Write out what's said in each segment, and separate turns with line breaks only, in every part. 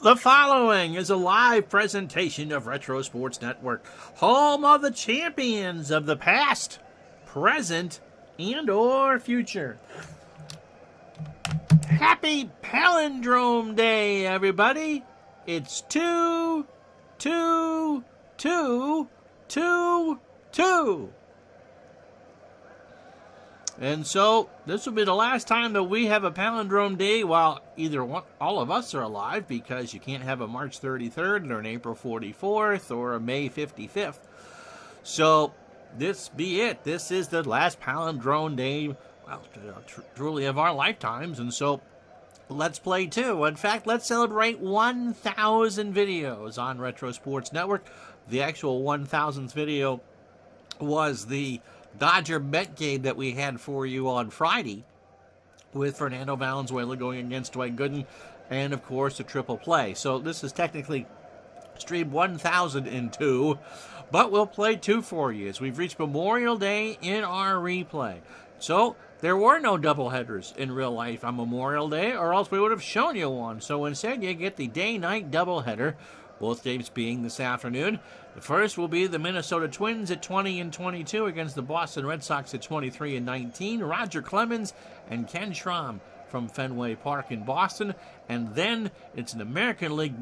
The following is a live presentation of Retro Sports Network, home of the champions of the past, present, and or future. Happy Palindrome Day, everybody! It's 2, 2, 2, 2, 2. And so, this will be the last time that we have a Palindrome Day while all of us are alive, because you can't have a March 33rd or an April 44th or a May 55th. So, this be it. This is the last Palindrome Day, well, truly of our lifetimes. And so, let's play too. In fact, let's celebrate 1,000 videos on Retro Sports Network. The actual 1,000th video was the Dodger Met game that we had for you on Friday with Fernando Valenzuela going against Dwight Gooden, and of course the triple play. So this is technically stream 1002, but we'll play two for you as we've reached Memorial Day in our replay. So there were no doubleheaders in real life on Memorial Day, or else we would have shown you one. So instead you get the day-night doubleheader, both games being this afternoon. The first will be the Minnesota Twins at 20 and 22 against the Boston Red Sox at 23 and 19. Roger Clemens and Ken Schramm from Fenway Park in Boston. And then it's an American League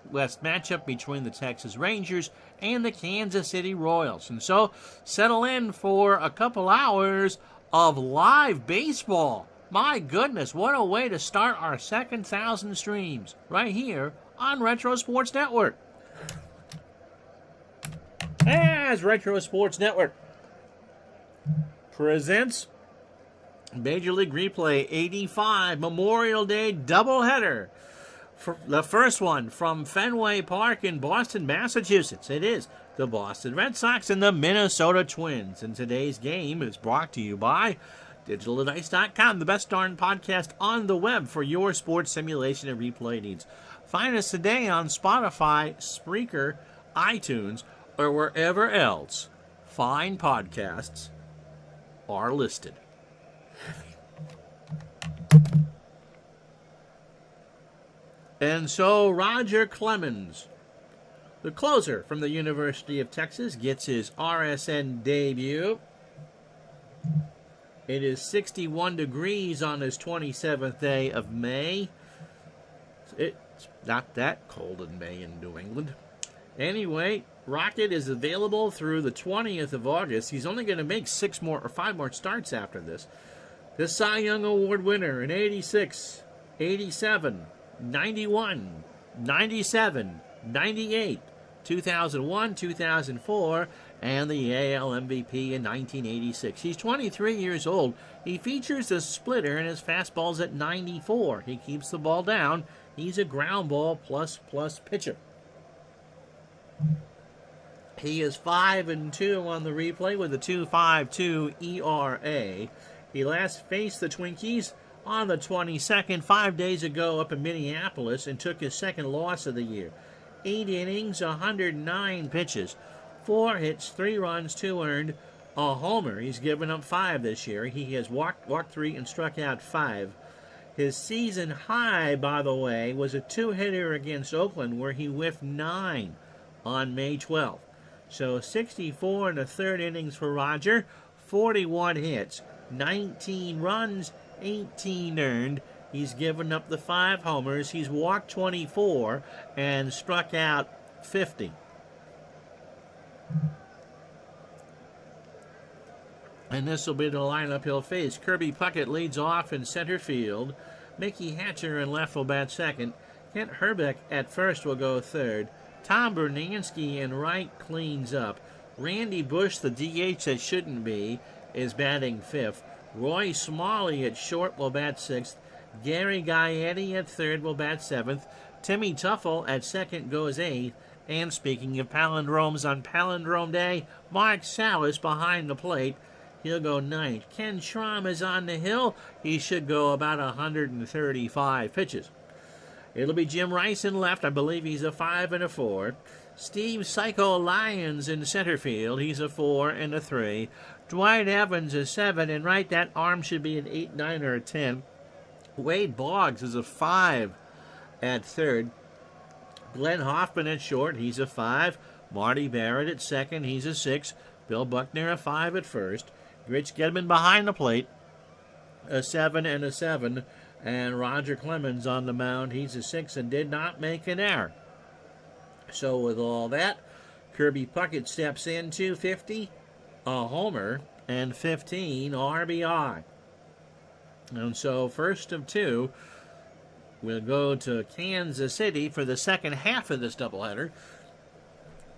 West matchup between the Texas Rangers and the Kansas City Royals. And so settle in for a couple hours of live baseball. My goodness, what a way to start our second 1,000 streams right here on Retro Sports Network. As Retro Sports Network presents Major League Replay 85 Memorial Day doubleheader. For the first one from Fenway Park in Boston, Massachusetts. It is the Boston Red Sox and the Minnesota Twins. And today's game is brought to you by DigitalDice.com, the best darn podcast on the web for your sports simulation and replay needs. Find us today on Spotify, Spreaker, iTunes, or wherever else fine podcasts are listed. And so Roger Clemens, the closer from the University of Texas, gets his RSN debut. It is 61 degrees on his 27th day of May. It's not that cold in May in New England. Anyway, Rocket is available through the 20th of August. He's only going to make 5 more starts after this. The Cy Young Award winner in 86, 87, 91, 97, 98, 2001, 2004, and the AL MVP in 1986. He's 23 years old. He features a splitter and his fastball's at 94. He keeps the ball down. He's a ground ball plus pitcher. He is 5-2 on the replay with a 2.52 ERA. He last faced the Twinkies on the 22nd, 5 days ago up in Minneapolis, and took his second loss of the year. 8 innings, 109 pitches, 4 hits, 3 runs, 2 earned, a homer. He's given up 5 this year. He has walked 3 and struck out 5. His season high, by the way, was a 2-hitter against Oakland where he whiffed 9 on May 12th. So 64 1/3 innings for Roger, 41 hits, 19 runs, 18 earned. He's given up the 5 homers. He's walked 24 and struck out 50. And this will be the lineup he'll face. Kirby Puckett leads off in center field. Mickey Hatcher in left will bat second. Kent Herbeck at first will go third. Tom Bernansky in right cleans up. Randy Bush, the DH that shouldn't be, is batting 5th. Roy Smalley at short will bat 6th. Gary Gaetti at third will bat 7th. Timmy Tuffle at second goes 8th. And speaking of palindromes on Palindrome Day, Mark Salas behind the plate. He'll go 9th. Ken Schramm is on the hill. He should go about 135 pitches. It'll be Jim Rice in left. I believe he's a 5 and a 4. Steve Psycho Lyons in center field. He's a 4 and a 3. Dwight Evans is 7, and right, that arm should be an 8, 9, or a 10. Wade Boggs is a 5 at third. Glenn Hoffman at short, he's a 5. Marty Barrett at second, he's a 6. Bill Buckner a 5 at first. Rich Gedman behind the plate, a 7 and a 7. And Roger Clemens on the mound, he's a 6 and did not make an error. So with all that, Kirby Puckett steps in, 250, a homer, and 15 RBI. And so first of two, we'll go to Kansas City for the second half of this doubleheader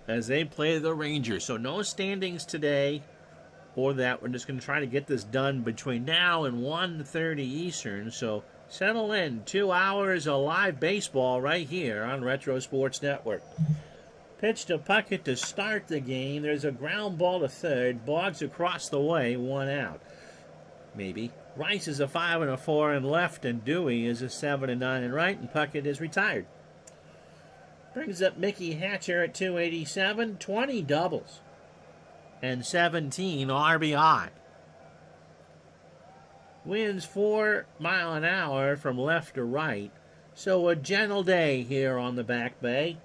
as they play the Rangers. So no standings today or that. We're just going to try to get this done between now and 1:30 Eastern. So settle in. 2 hours of live baseball right here on Retro Sports Network. Pitch to Puckett to start the game. There's a ground ball to third. Boggs across the way, 1 out. Maybe. Rice is a 5 and a 4 in left, and Dewey is a 7 and 9 in right, and Puckett is retired. Brings up Mickey Hatcher at 287, 20 doubles, and 17 RBI. Winds 4 miles an hour from left to right, so a gentle day here on the back bay.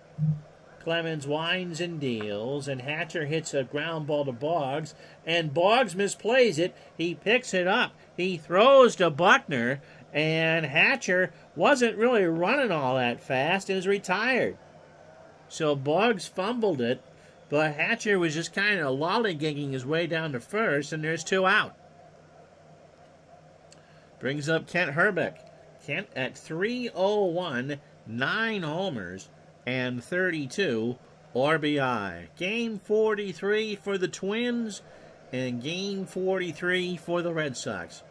Clemens winds and deals, and Hatcher hits a ground ball to Boggs, and Boggs misplays it. He picks it up. He throws to Buckner, and Hatcher wasn't really running all that fast and is retired. So Boggs fumbled it, but Hatcher was just kind of lollygagging his way down to first, and there's 2 out. Brings up Kent Hrbek. Kent at 301, 9 homers, and 32 RBI. Game 43 for the Twins and game 43 for the Red Sox.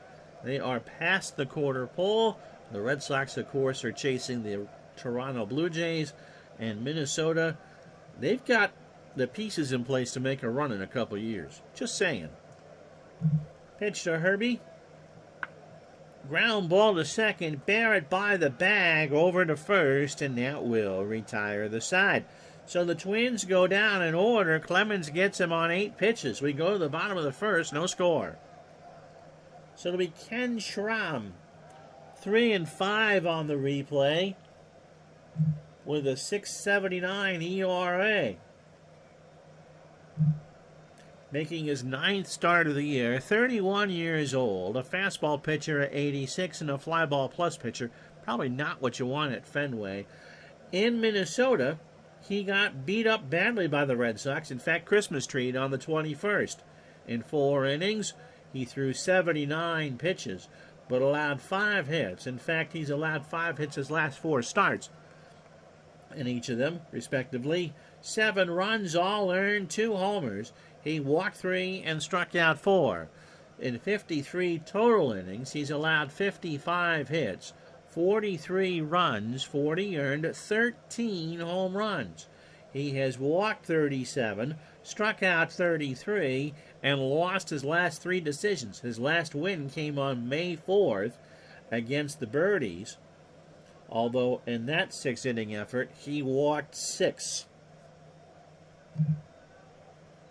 They are past the quarter pole. The Red Sox, of course, are chasing the Toronto Blue Jays, and Minnesota, they've got the pieces in place to make a run in a couple years. Just saying. Pitch to Herbie. Ground ball to second. Barrett by the bag over to first, and that will retire the side. So the Twins go down in order. Clemens gets him on 8 pitches. We go to the bottom of the first, no score. So it'll be Ken Schramm, 3 and 5 on the replay, with a 6.79 ERA. Making his 9th start of the year, 31 years old, a fastball pitcher at 86 and a fly ball plus pitcher. Probably not what you want at Fenway. In Minnesota, he got beat up badly by the Red Sox. In fact, Christmas treat on the 21st. In 4 innings, he threw 79 pitches, but allowed 5 hits. In fact, he's allowed 5 hits his last 4 starts. In each of them, respectively, 7 runs, all earned, 2 homers. He walked 3 and struck out 4. In 53 total innings, he's allowed 55 hits, 43 runs, 40 earned, 13 home runs. He has walked 37, struck out 33, and lost his last 3 decisions. His last win came on May 4th against the Birdies, although in that 6-inning effort, he walked 6.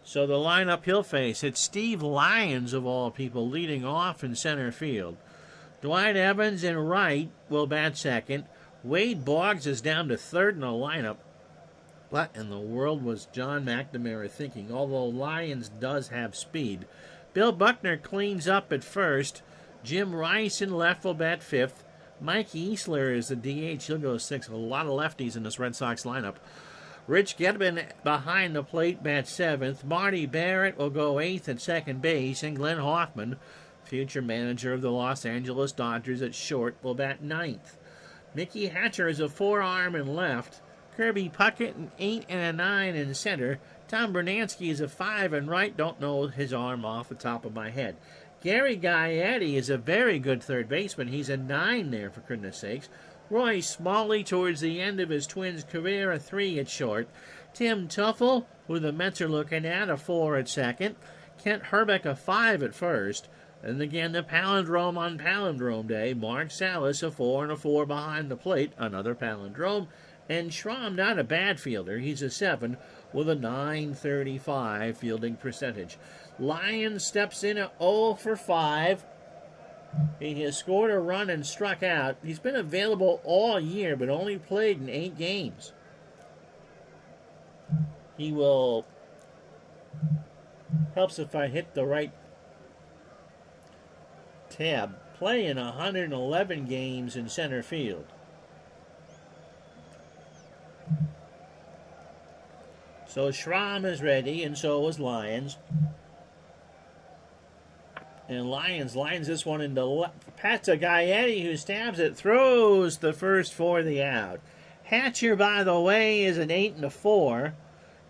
So the lineup he'll face, it's Steve Lyons, of all people, leading off in center field. Dwight Evans in right will bat second. Wade Boggs is down to third in the lineup. What in the world was John McNamara thinking? Although Lyons does have speed. Bill Buckner cleans up at first. Jim Rice in left will bat fifth. Mike Easler is the DH. He'll go 6th. A lot of lefties in this Red Sox lineup. Rich Gedman behind the plate bats 7th. Marty Barrett will go 8th at second base. And Glenn Hoffman, future manager of the Los Angeles Dodgers at short, will bat 9th. Mickey Hatcher is a 4-arm in left. Kirby Puckett an 8 and a 9 in center. Tom Bernansky is a 5 in right. Don't know his arm off the top of my head. Gary Gaetti is a very good third baseman. He's a 9 there, for goodness sakes. Roy Smalley, towards the end of his Twins' career, a 3 at short. Tim Tuffle, who the Mets are looking at, a 4 at second. Kent Hrbek, a 5 at first. And again, the palindrome on Palindrome Day. Mark Salas, a 4 and a 4 behind the plate, another palindrome. And Schramm, not a bad fielder. He's a 7 with a .935 fielding percentage. Lyons steps in at 0 for 5. He has scored a run and struck out. He's been available all year, but only played in 8 games. He will, helps if I hit the right tab, play in 111 games in center field. So Schramm is ready, and so is Lyons. And Lyons lines this one into left. Patagayetti, who stabs it, throws the first for the out. Hatcher, by the way, is an 8 and a 4.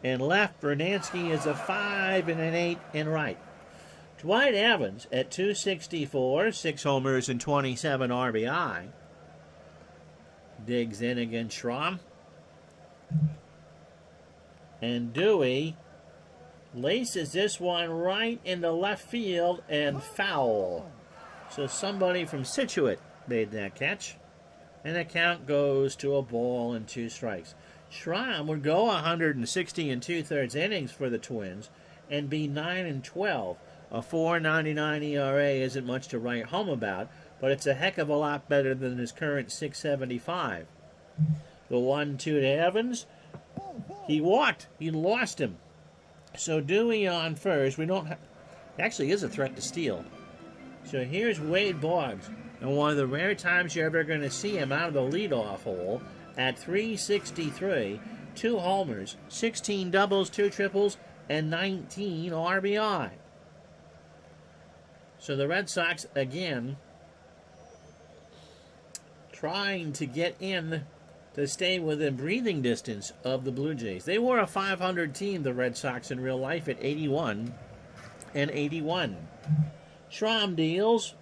And left, Bernansky is a 5 and an 8 in right. Dwight Evans at 264, 6 homers and 27 RBI. Digs in against Schramm. And Dewey laces this one right into left field and foul. So somebody from Scituate made that catch. And the count goes to a ball and 2 strikes. Schramm would go 160 2/3 innings for the Twins and be 9 and 12. A 4.99 ERA isn't much to write home about, but it's a heck of a lot better than his current 6.75. The 1-2 to Evans. He walked. He lost him. So Dewey on first. We don't have... Actually is a threat to steal. So here's Wade Boggs. And one of the rare times you're ever going to see him out of the leadoff hole at 363. 2 homers, 16 doubles, 2 triples, and 19 RBI. So the Red Sox, again, trying to get in to stay within breathing distance of the Blue Jays. They were a 500 team, the Red Sox, in real life at 81 and 81. Schramm deals,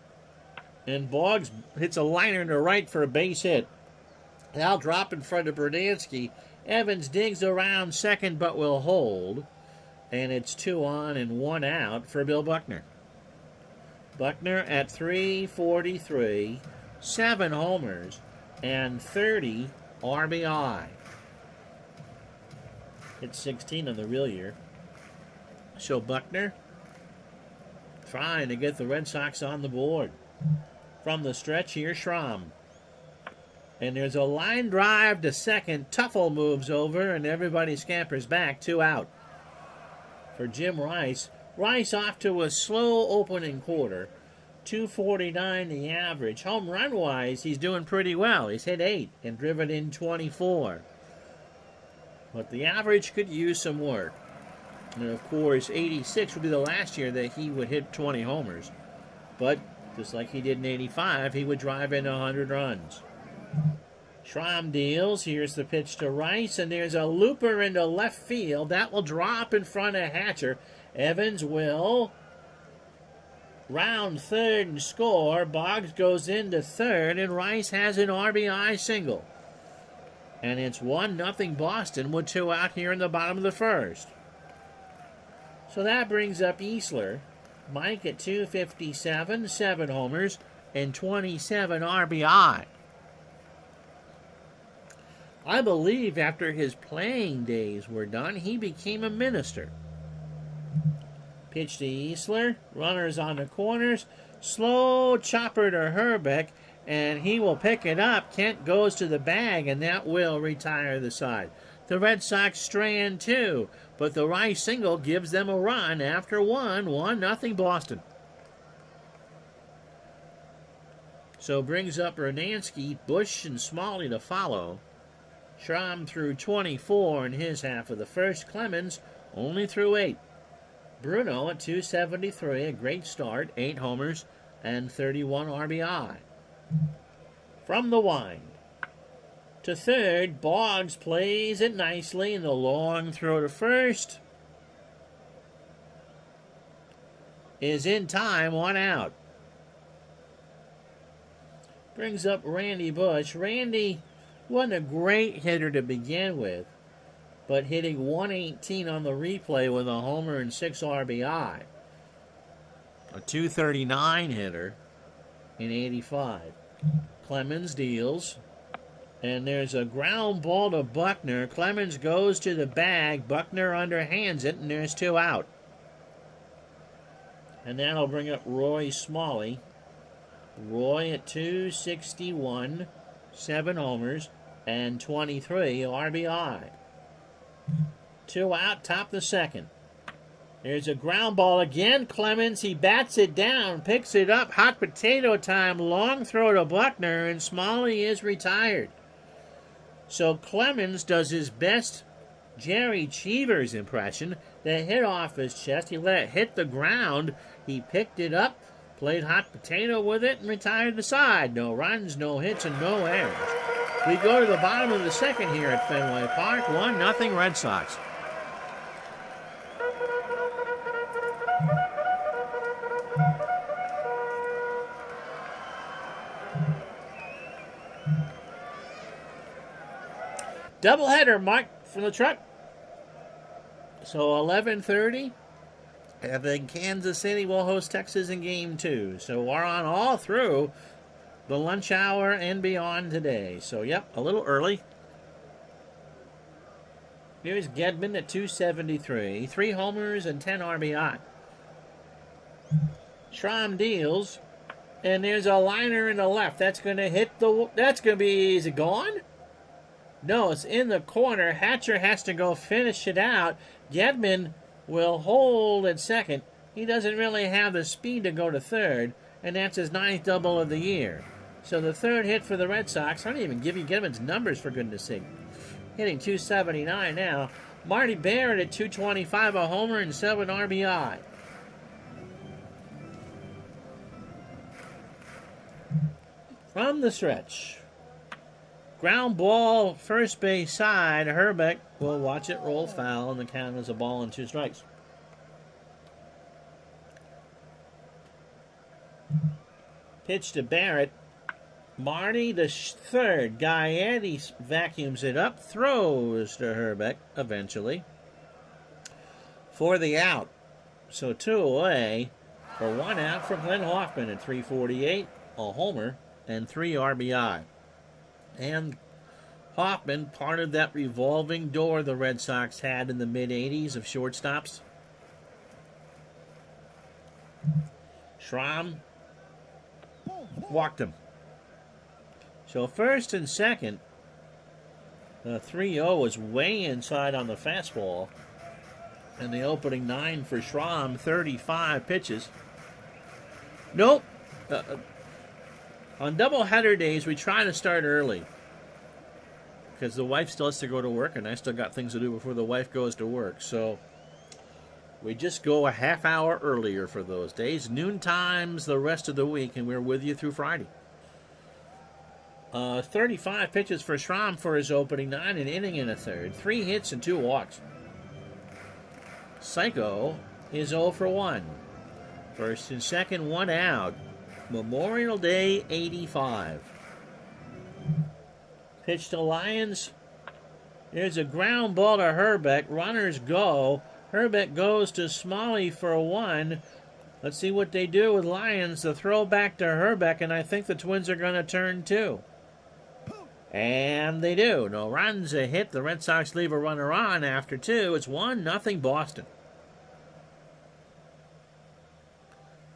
and Boggs hits a liner to right for a base hit. Now drop in front of Bernansky. Evans digs around second but will hold, and it's 2 on and 1 out for Bill Buckner. Buckner at 343, 7 homers, and 30 RBI. Hit 16 on the real year. So Buckner trying to get the Red Sox on the board. From the stretch here, Schramm. And there's a line drive to second. Tuffle moves over, and everybody scampers back. 2 out. For Jim Rice. Rice off to a slow opening quarter. 249 the average. Home run-wise, he's doing pretty well. He's hit 8 and driven in 24. But the average could use some work. And, of course, 86 would be the last year that he would hit 20 homers. But, just like he did in 85, he would drive in 100 runs. Schramm deals. Here's the pitch to Rice, and there's a looper into left field. That will drop in front of Hatcher. Evans will round third and score. Boggs goes into third, and Rice has an RBI single. And it's 1-0 Boston with 2 out here in the bottom of the first. So that brings up Easler. Mike at 257, 7 homers, and 27 RBI. I believe after his playing days were done, he became a minister. Pitch to Easler. Runners on the corners. Slow chopper to Herbeck, and he will pick it up. Kent goes to the bag, and that will retire the side. The Red Sox strand 2, but the Rice single gives them a run after 1-0 Boston. So brings up Bernansky, Bush, and Smalley to follow. Schramm through 24 in his half of the first. Clemens only through 8. Bruno at 273, a great start, 8 homers and 31 RBI. From the wind to third, Boggs plays it nicely in the long throw to first. Is in time, 1 out. Brings up Randy Bush. Randy wasn't a great hitter to begin with, but hitting 118 on the replay with a homer and 6 RBI. A 239 hitter in 85. Clemens deals, and there's a ground ball to Buckner. Clemens goes to the bag. Buckner underhands it, and there's 2 out. And that'll bring up Roy Smalley. Roy at 261, 7 homers, and 23 RBI. 2 out, top of the second. There's a ground ball again. Clemens, he bats it down, picks it up. Hot potato time, long throw to Buckner, and Smalley is retired. So Clemens does his best Jerry Cheevers impression. The hit off his chest. He let it hit the ground. He picked it up, played hot potato with it, and retired the side. No runs, no hits, and no errors. We go to the bottom of the second here at Fenway Park. 1-0 Red Sox. Doubleheader, Mark, from the truck. So 11:30, and then Kansas City will host Texas in Game 2. So we're on all through the lunch hour and beyond today. So, yep, a little early. Here's Gedman at 273. 3 homers and 10 RBI. Schramm deals, and there's a liner in the left. That's going to hit the... That's going to be... Is it gone? No, it's in the corner. Hatcher has to go finish it out. Gedman will hold at second. He doesn't really have the speed to go to third, and that's his 9th double of the year. So the third hit for the Red Sox. I don't even give you Gedman's numbers, for goodness sake. Hitting 279 now. Marty Barrett at 225, a homer and 7 RBI. From the stretch. Ground ball, first base side. Herbeck will watch it roll foul, and the count is a ball and 2 strikes. Pitch to Barrett. Marty to third. Gaetti vacuums it up, throws to Herbeck eventually for the out. So 2 away for 1 out for Glenn Hoffman at 348, a homer and 3 RBI. And Hoffman, part of that revolving door the Red Sox had in the mid-'80s of shortstops. Schramm walked him. So first and second, the 3-0 was way inside on the fastball. And the opening 9 for Schramm, 35 pitches. Nope. On doubleheader days, we try to start early. Because the wife still has to go to work, and I still got things to do before the wife goes to work. So we just go a half hour earlier for those days. Noon times the rest of the week, and we're with you through Friday. 35 pitches for Schramm for his opening 9, an inning and a third. 3 hits and 2 walks. Psycho is 0 for 1. First and second, 1 out. Memorial Day 85. Pitch to Lyons. There's a ground ball to Herbeck. Runners go. Herbeck goes to Smalley for 1. Let's see what they do with Lyons. The throw back to Herbeck, and I think the Twins are going to turn 2. And they do. No runs, a hit. The Red Sox leave a runner on after 2. It's 1-0 Boston.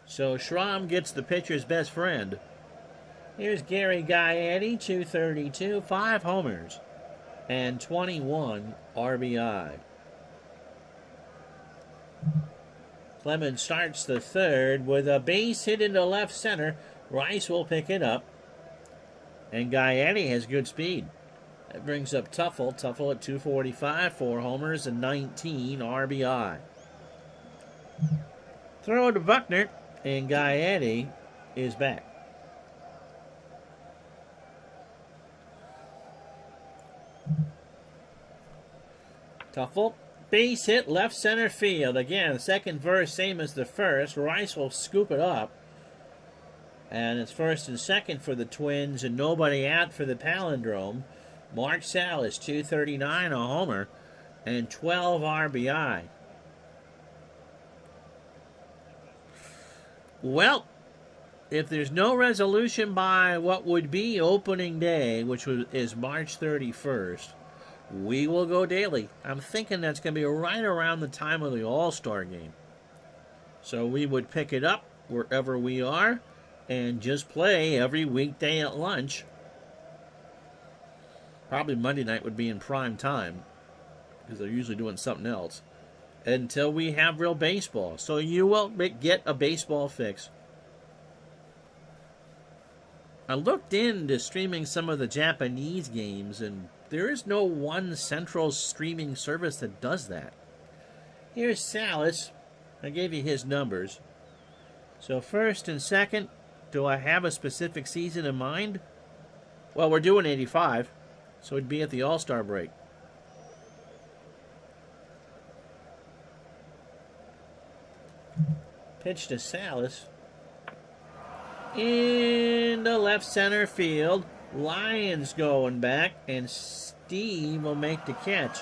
So Schramm gets the pitcher's best friend. Here's Gary Gaetti, 232, 5 homers, and 21 RBI. Clemens starts the third with a base hit into left center. Rice will pick it up. And Gaetti has good speed. That brings up Tuffle. Tuffle at 245, 4 homers, and 19 RBI. Throw to Buckner, and Gaetti is back. Tuffle, base hit left center field. Again, second verse, same as the first. Rice will scoop it up. And it's first and second for the Twins, and nobody out for the Palindrome. Mark Salas, 239, a homer, and 12 RBI. Well, if there's no resolution by what would be opening day, which is March 31st, we will go daily. I'm thinking that's going to be right around the time of the All-Star game. So we would pick it up wherever we are and just play every weekday at lunch. Probably Monday night would be in prime time. because they're usually doing something else until we have real baseball. So you will get a baseball fix. I looked into streaming some of the Japanese games, and there is no one central streaming service that does that. Here's Salas. I gave you his numbers. So first and second, do I have a specific season in mind? Well, we're doing 85, so it'd be at the All-Star break. Pitch to Salas. In the left center field. Lyons going back, and Steve will make the catch.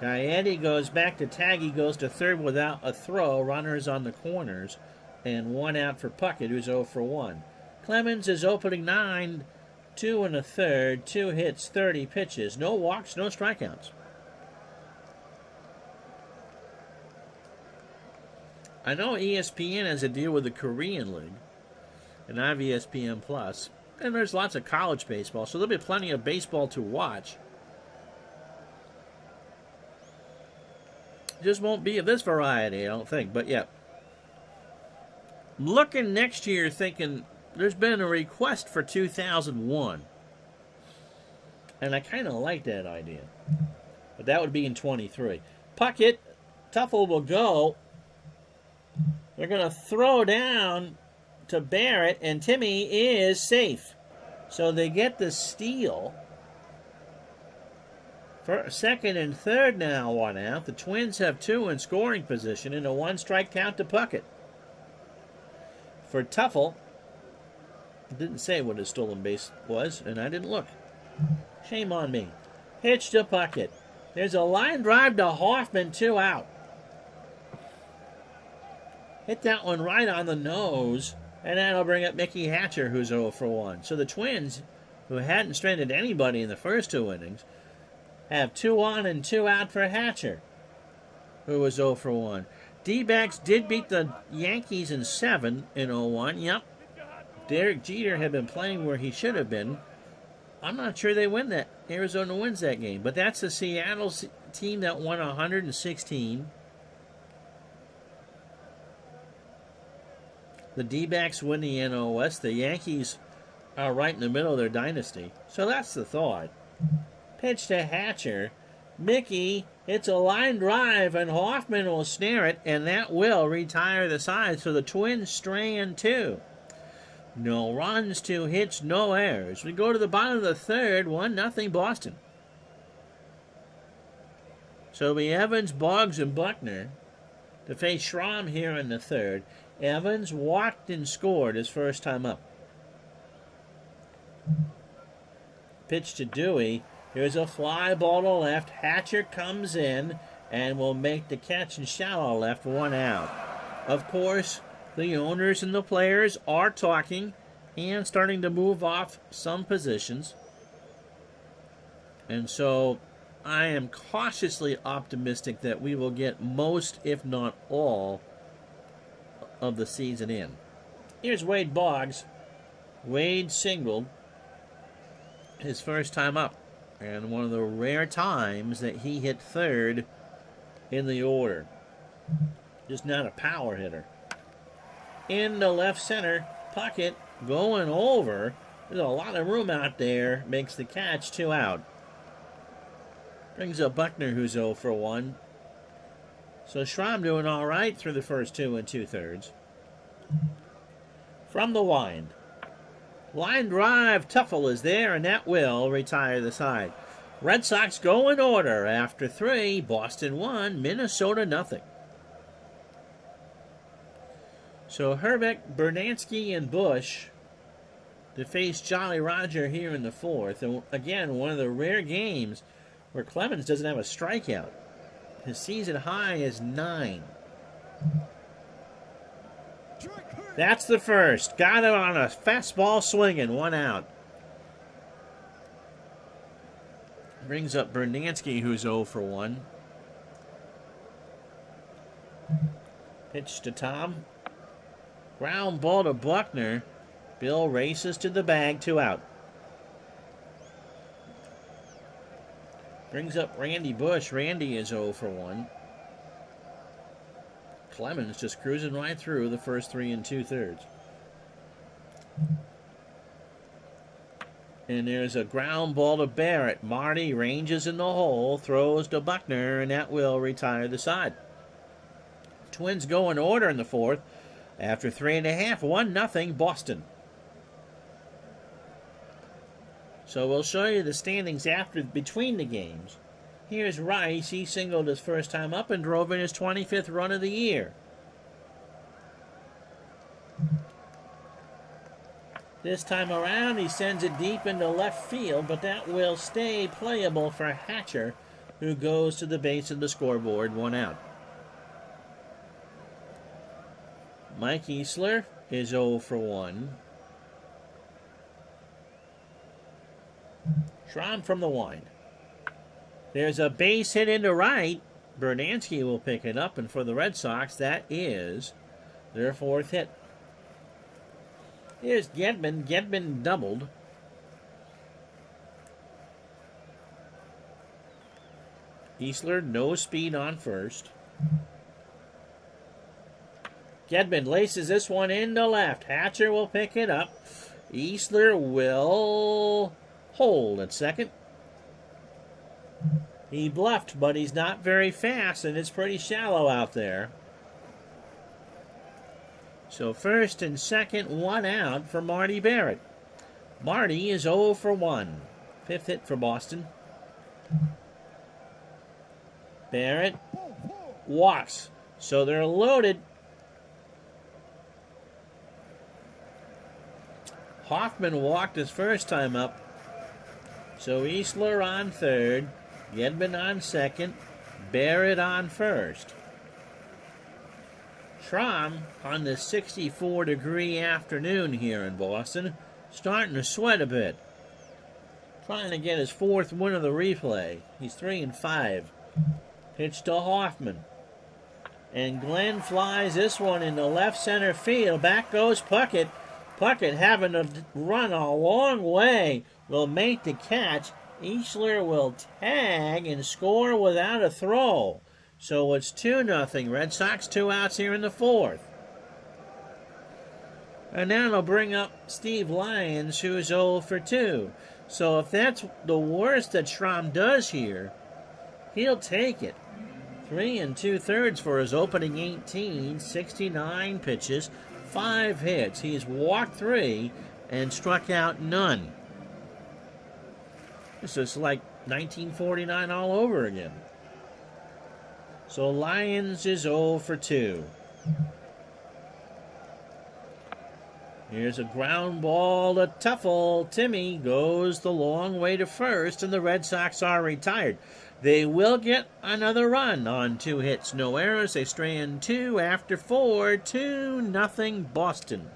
Gaetti goes back to tag. He goes to third without a throw. Runners on the corners. And one out for Puckett, who's 0 for 1. Clemens is opening 9, 2 1/3, 2 hits, 30 pitches. No walks, no strikeouts. I know ESPN has a deal with the Korean League, and I have ESPN Plus, and there's lots of college baseball, so there'll be plenty of baseball to watch. Just won't be of this variety, I don't think, but yeah. Looking next year, thinking there's been a request for 2001, and I kind of like that idea, but that would be in 23. Puckett, Tuffle will go. They're going to throw down to Barrett, and Timmy is safe. So they get the steal. For second and third now, 1 out. The Twins have 2 in scoring position and a 1-strike count to Puckett. For Tuffle, it didn't say what his stolen base was, and I didn't look. Shame on me. Pitch to Puckett. There's a line drive to Hoffman, 2 out. Hit that one right on the nose, and that'll bring up Mickey Hatcher, who's 0 for 1. So the Twins, who hadn't stranded anybody in the first 2 innings, have 2 on and 2 out for Hatcher, who was 0 for 1. D-backs did beat the Yankees in 7 in 0-1. Yep. Derek Jeter had been playing where he should have been. I'm not sure they win that. Arizona wins that game. But that's the Seattle team that won 116. The D-backs win the NL West. The Yankees are right in the middle of their dynasty. So that's the thought. Pitch to Hatcher. Mickey hits a line drive, and Hoffman will snare it, and that will retire the side. So the Twins strand 2. No runs, 2 hits, no errors. We go to the bottom of the third, 1-0 Boston. So it'll be Evans, Boggs, and Buckner to face Schramm here in the third. Evans walked and scored his first time up. Pitch to Dewey. Here's a fly ball to left. Hatcher comes in and will make the catch in shallow left, 1 out. Of course, the owners and the players are talking and starting to move off some positions. And so I am cautiously optimistic that we will get most, if not all, of the season in. Here's Wade Boggs. Wade singled his first time up, and one of the rare times that he hit third in the order. Just not a power hitter. In the left center, Puckett going over. There's a lot of room out there. Makes the catch, 2 out. Brings up Buckner, who's 0 for 1. So Schramm doing all right through the first 2 2/3. From the wind. Line drive, Tuffle is there, and that will retire the side. Red Sox go in order after 3. Boston 1, Minnesota 0. So Herbeck, Bernansky, and Bush to face Jolly Roger here in the 4th. And again, one of the rare games where Clemens doesn't have a strikeout. His season high is 9. That's the first. Got it on a fastball swinging, 1 out. Brings up Bernansky, who's 0 for 1. Pitch to Tom. Ground ball to Buckner. Bill races to the bag, 2 out. Brings up Randy Bush. Randy is 0 for 1. Clemens just cruising right through the first 3 2/3. And there's a ground ball to Barrett. Marty ranges in the hole, throws to Buckner, and that will retire the side. Twins go in order in the 4th. After 3.5, 1-0 Boston. So we'll show you the standings between the games. Here's Rice. He singled his first time up and drove in his 25th run of the year. This time around, he sends it deep into left field, but that will stay playable for Hatcher, who goes to the base of the scoreboard, 1 out. Mike Easler is 0 for 1. Schramm from the wind. There's a base hit into right. Bernansky will pick it up, and for the Red Sox, that is their 4th hit. Here's Gedman. Gedman doubled. Easler, no speed on first. Gedman laces this one into left. Hatcher will pick it up. Easler will hold at second. He bluffed, but he's not very fast, and it's pretty shallow out there. So first and second, 1 out for Marty Barrett. Marty is 0 for 1. 5th hit for Boston. Barrett walks. So they're loaded. Hoffman walked his first time up. So Easler on 3rd. Gedman on 2nd. Barrett on 1st. Schramm on this 64-degree afternoon here in Boston, starting to sweat a bit. Trying to get his 4th win of the replay. He's 3-5. Pitch to Hoffman. And Glenn flies this one into left center field. Back goes Puckett. Puckett, having to run a long way, will make the catch. Easler will tag and score without a throw. So it's 2-0. Red Sox 2 outs here in the 4th. And now they'll bring up Steve Lyons, who's 0 for 2. So if that's the worst that Schramm does here, he'll take it. 3 2/3 for his opening 18, 69 pitches, 5 hits. He's walked 3 and struck out none. This is like 1949 all over again. So Lyons is 0 for 2. Here's a ground ball to Tuffle. Timmy goes the long way to first, and the Red Sox are retired. They will get another run on 2 hits, no errors. They strand 2 after 4, 2-0 Boston.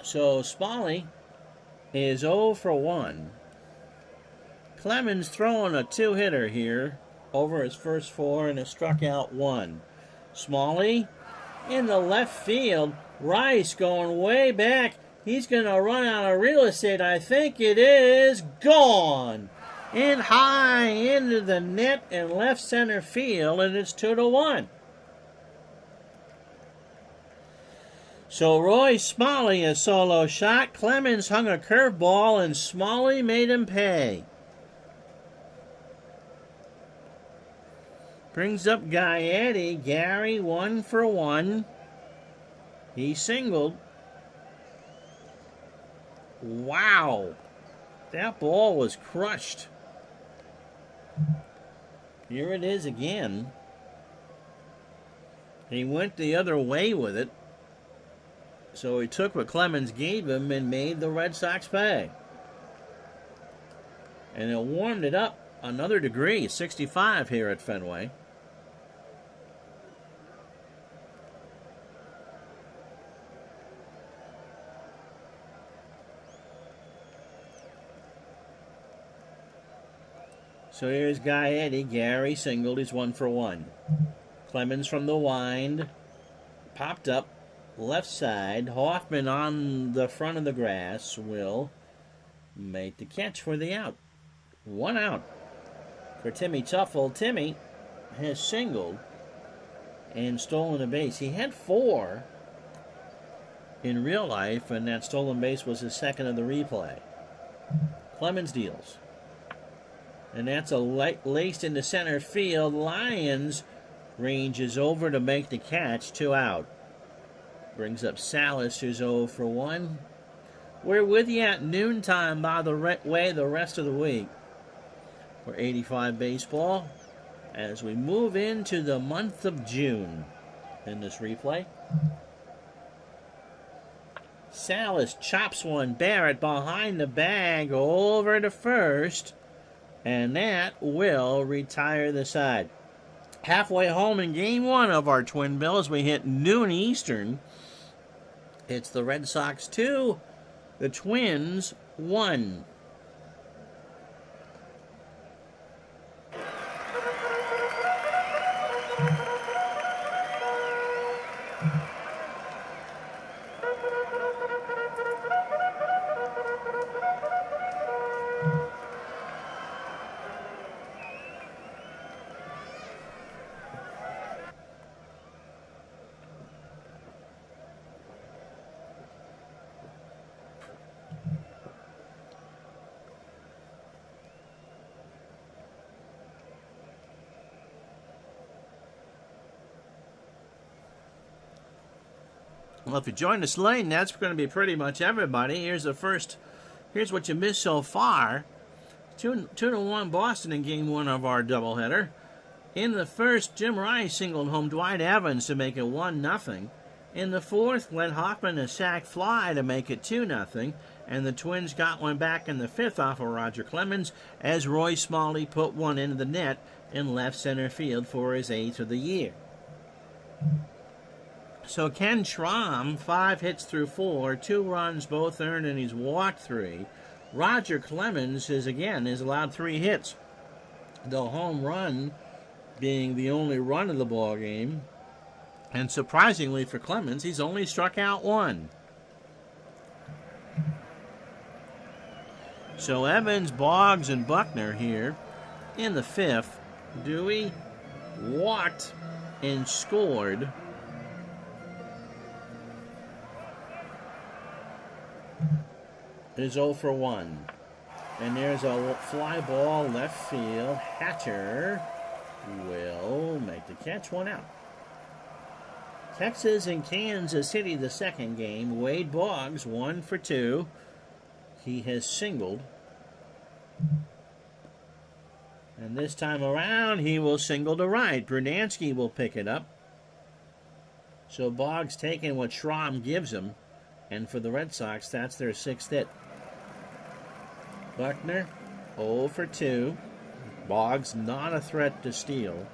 So Smalley is 0 for 1. Clemens throwing a 2-hitter here over his first 4 and has struck out 1. Smalley in the left field. Rice going way back. He's going to run out of real estate. I think it is gone. In high into the net in left center field, and it's 2-1. So Roy Smalley a solo shot. Clemens hung a curveball, and Smalley made him pay. Brings up Gaetti. Gary 1 for 1. He singled. Wow. That ball was crushed. Here it is again. He went the other way with it. So he took what Clemens gave him and made the Red Sox pay. And it warmed it up another degree, 65 here at Fenway. So here's Guy Eddie. Gary singled. He's 1 for 1. Clemens from the wind. Popped up. Left side. Hoffman on the front of the grass will make the catch for the out. 1 out for Timmy Tuffle. Timmy has singled and stolen a base. He had 4 in real life, and that stolen base was his second of the replay. Clemens deals. And that's a laced into center field. Lyons ranges over to make the catch. 2 out. Brings up Salas, who's 0 for 1. We're with you at noontime, by the way, the rest of the week for 85 baseball as we move into the month of June in this replay. Salas chops one. Barrett behind the bag over to first. And that will retire the side. Halfway home in game 1 of our Twin Bills. We hit noon Eastern. It's the Red Sox 2, the Twins 1. Well, if you join us late, that's going to be pretty much everybody. Here's what you missed so far. 2-1 Boston in game 1 of our doubleheader. In the first, Jim Rice singled home Dwight Evans to make it 1-0. In the fourth, led Hoffman a sac fly to make it 2-0. And the Twins got one back in the fifth off of Roger Clemens as Roy Smalley put one into the net in left center field for his 8th of the year. So Ken Schramm, 5 hits through 4, 2 runs, both earned, and he's walked 3. Roger Clemens has allowed 3 hits. The home run being the only run of the ball game. And surprisingly for Clemens, he's only struck out 1. So Evans, Boggs, and Buckner here in the 5th. Dewey walked and scored. Is 0 for 1. And there's a fly ball left field. Hatcher will make the catch. 1 out. Texas and Kansas City, the second game. Wade Boggs, 1 for 2. He has singled. And this time around, he will single to right. Brunansky will pick it up. So Boggs taking what Schramm gives him. And for the Red Sox, that's their 6th hit. Buckner, 0 for 2. Boggs not a threat to steal.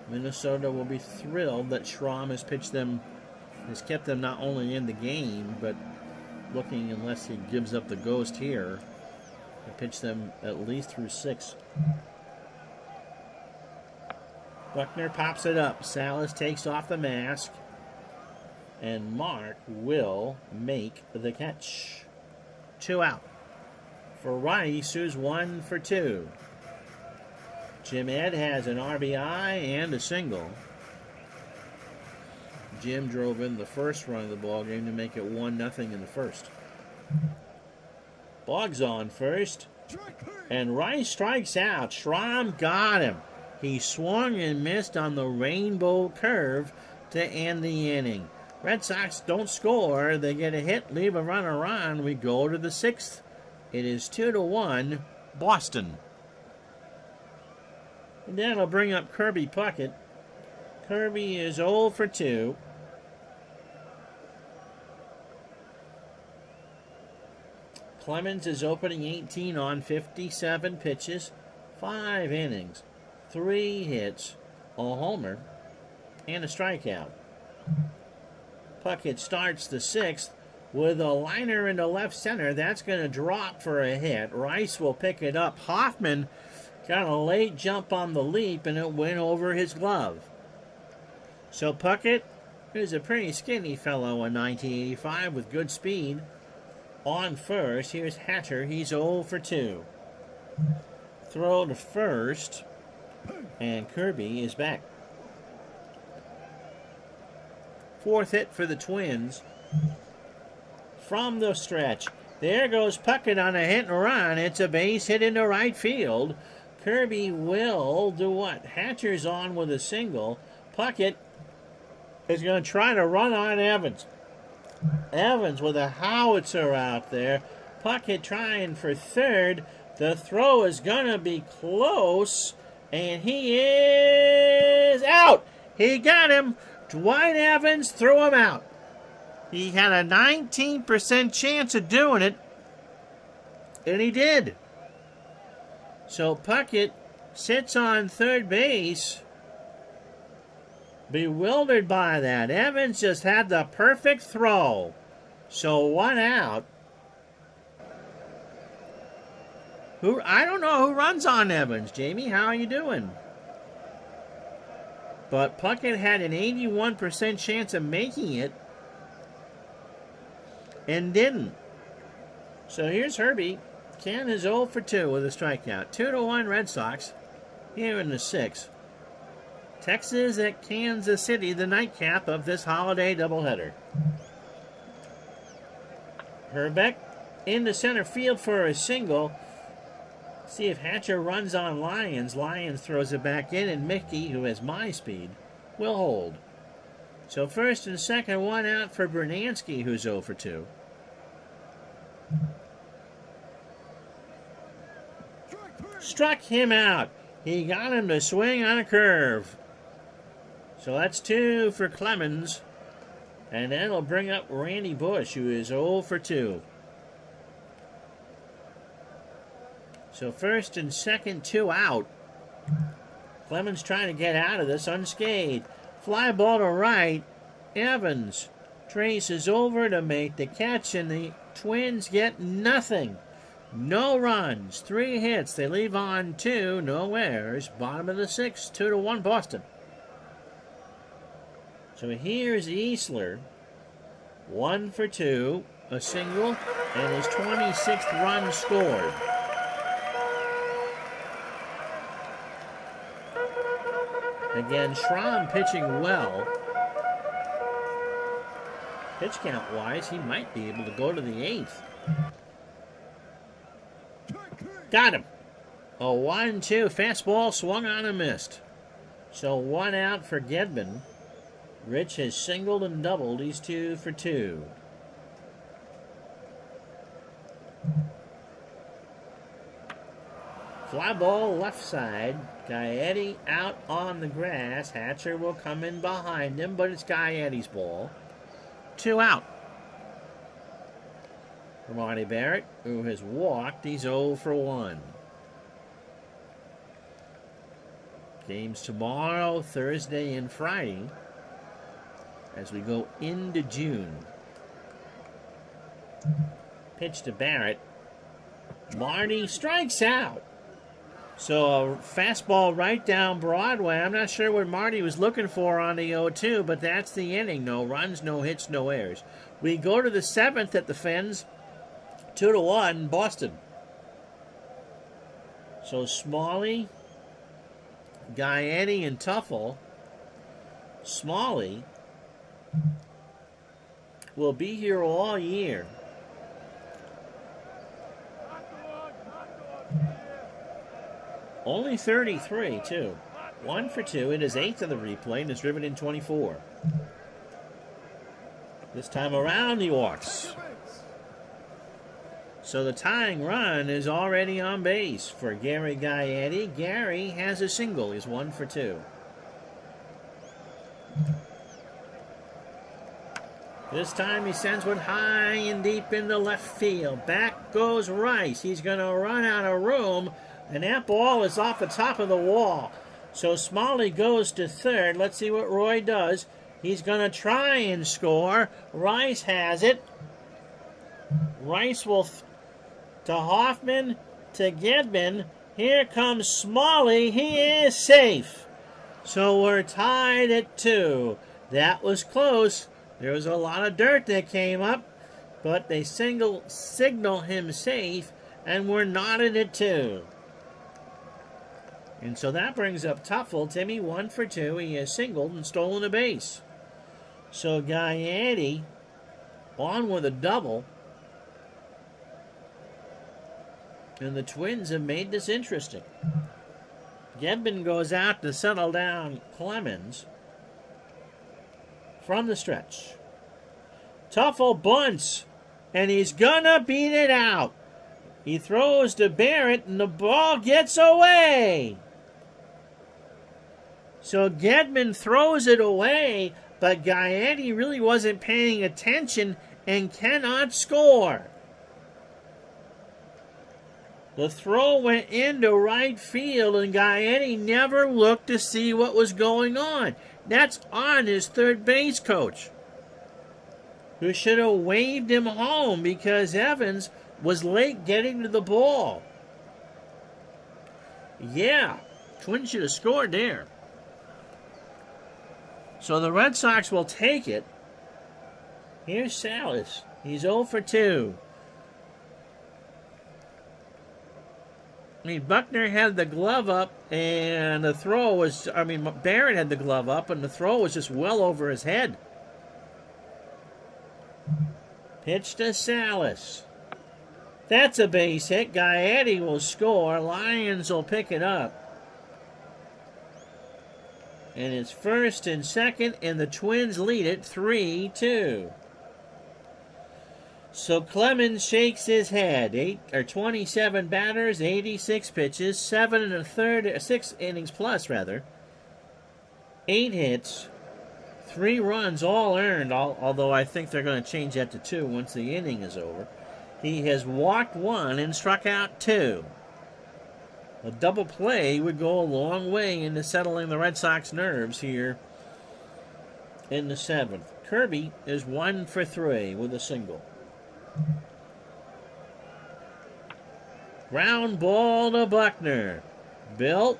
Minnesota will be thrilled that Schramm has kept them not only in the game, but looking, unless he gives up the ghost here, to pitch them at least through 6. Buckner pops it up. Salas takes off the mask. And Mark will make the catch. 2 out. For Rice, who's 1 for 2. Jim Ed has an RBI and a single. Jim drove in the first run of the ball game to make it 1-0 in the first. Boggs on first. And Rice strikes out. Schramm got him. He swung and missed on the rainbow curve to end the inning. Red Sox don't score. They get a hit, leave a runner on. We go to the 6th. It is 2-1 Boston. And that'll bring up Kirby Puckett. Kirby is 0 for 2. Clemens is opening 18 on 57 pitches, 5 innings, 3 hits, a homer, and a strikeout. Puckett starts the 6th with a liner into left center. That's going to drop for a hit. Rice will pick it up. Hoffman got a late jump on the leap, and it went over his glove. So Puckett, who's a pretty skinny fellow in 1985 with good speed, on first. Here's Hatcher. He's 0 for 2. Throw to first, and Kirby is back. 4th hit for the Twins. From the stretch, there goes Puckett on a hit and run. It's a base hit into right field. Kirby will do what? Hatcher's on with a single. Puckett is going to try to run on Evans. Evans with a howitzer out there. Puckett trying for third. The throw is going to be close, and he is out. He got him. Dwight Evans threw him out. He had a 19% chance of doing it, and he did. So Puckett sits on third base, bewildered by that. Evans just had the perfect throw. So 1 out. I don't know who runs on Evans. Jamie, how are you doing? But Puckett had an 81% chance of making it and didn't. So here's Herbie. Ken is 0 for 2 with a strikeout. 2-1 Red Sox here in the 6th. Texas at Kansas City, the nightcap of this holiday doubleheader. Herbeck into center field for a single. See if Hatcher runs on Lyons. Lyons throws it back in, and Mickey, who has my speed, will hold. So first and second, 1 out for Bernansky, who's 0 for 2. Struck him out. He got him to swing on a curve. So that's 2 for Clemens. And that'll bring up Randy Bush, who is 0 for 2. So first and second, 2 out. Clemens trying to get out of this unscathed. Fly ball to right. Evans traces over to make the catch, and the Twins get nothing. No runs, 3 hits. They leave on 2, no errors. Bottom of the 6th, 2-1 Boston. So here's Easler, 1 for 2, a single, and his 26th run scored. Again, Schramm pitching well. Pitch count-wise, he might be able to go to the 8th. Got him. A 1-2 fastball swung on and missed. So 1 out for Gedman. Rich has singled and doubled. He's 2 for 2. Fly ball left side. Gaetti out on the grass. Hatcher will come in behind him, but it's Gaetti's ball. 2 out. For Marty Barrett, who has walked, he's 0 for 1. Games tomorrow, Thursday, and Friday as we go into June. Pitch to Barrett. Marty strikes out. So a fastball right down Broadway. I'm not sure what Marty was looking for on the 0-2, but that's the inning. No runs, no hits, no errors. We go to the 7th at the Fens. 2-1 Boston. So Smalley, Gaetti, and Tuffle. Smalley will be here all year. Only 33, too. 1 for 2. It is 8th of the replay, and it's driven in 24. This time around, he walks. So the tying run is already on base for Gary Gaetti. Gary has a single. He's 1 for 2. This time he sends one high and deep into left field. Back goes Rice. He's going to run out of room, and that ball is off the top of the wall. So Smalley goes to third. Let's see what Roy does. He's going to try and score. Rice has it. Rice will to Hoffman, to Gedman. Here comes Smalley. He is safe. So we're tied at 2. That was close. There was a lot of dirt that came up, but they signal him safe, and we're knotted at 2. And so that brings up Tuffle. Timmy 1 for 2. He has singled and stolen a base. So Gaiati on with a double. And the Twins have made this interesting. Gedman goes out to settle down Clemens from the stretch. Tuffle bunts, and he's gonna beat it out. He throws to Barrett, and the ball gets away. So Gedman throws it away, but Gaiati really wasn't paying attention and cannot score. The throw went into right field, and Gaiati never looked to see what was going on. That's on his third base coach, who should have waved him home because Evans was late getting to the ball. Yeah, Twins should have scored there. So the Red Sox will take it. Here's Salas. He's 0 for 2. Buckner had the glove up, and the throw was, Barrett had the glove up, and the throw was just well over his head. Pitch to Salas. That's a base hit. Gaiati will score. Lions will pick it up. And it's first and second, and the Twins lead it 3-2. So Clemens shakes his head. 27 batters, 86 pitches, 6 innings plus, 8 hits, 3 runs, all earned, although I think they're going to change that to 2 once the inning is over. He has walked 1 and struck out 2. A double play would go a long way into settling the Red Sox nerves here in the 7th. Kirby is 1 for 3 with a single. Ground ball to Buckner. Bilt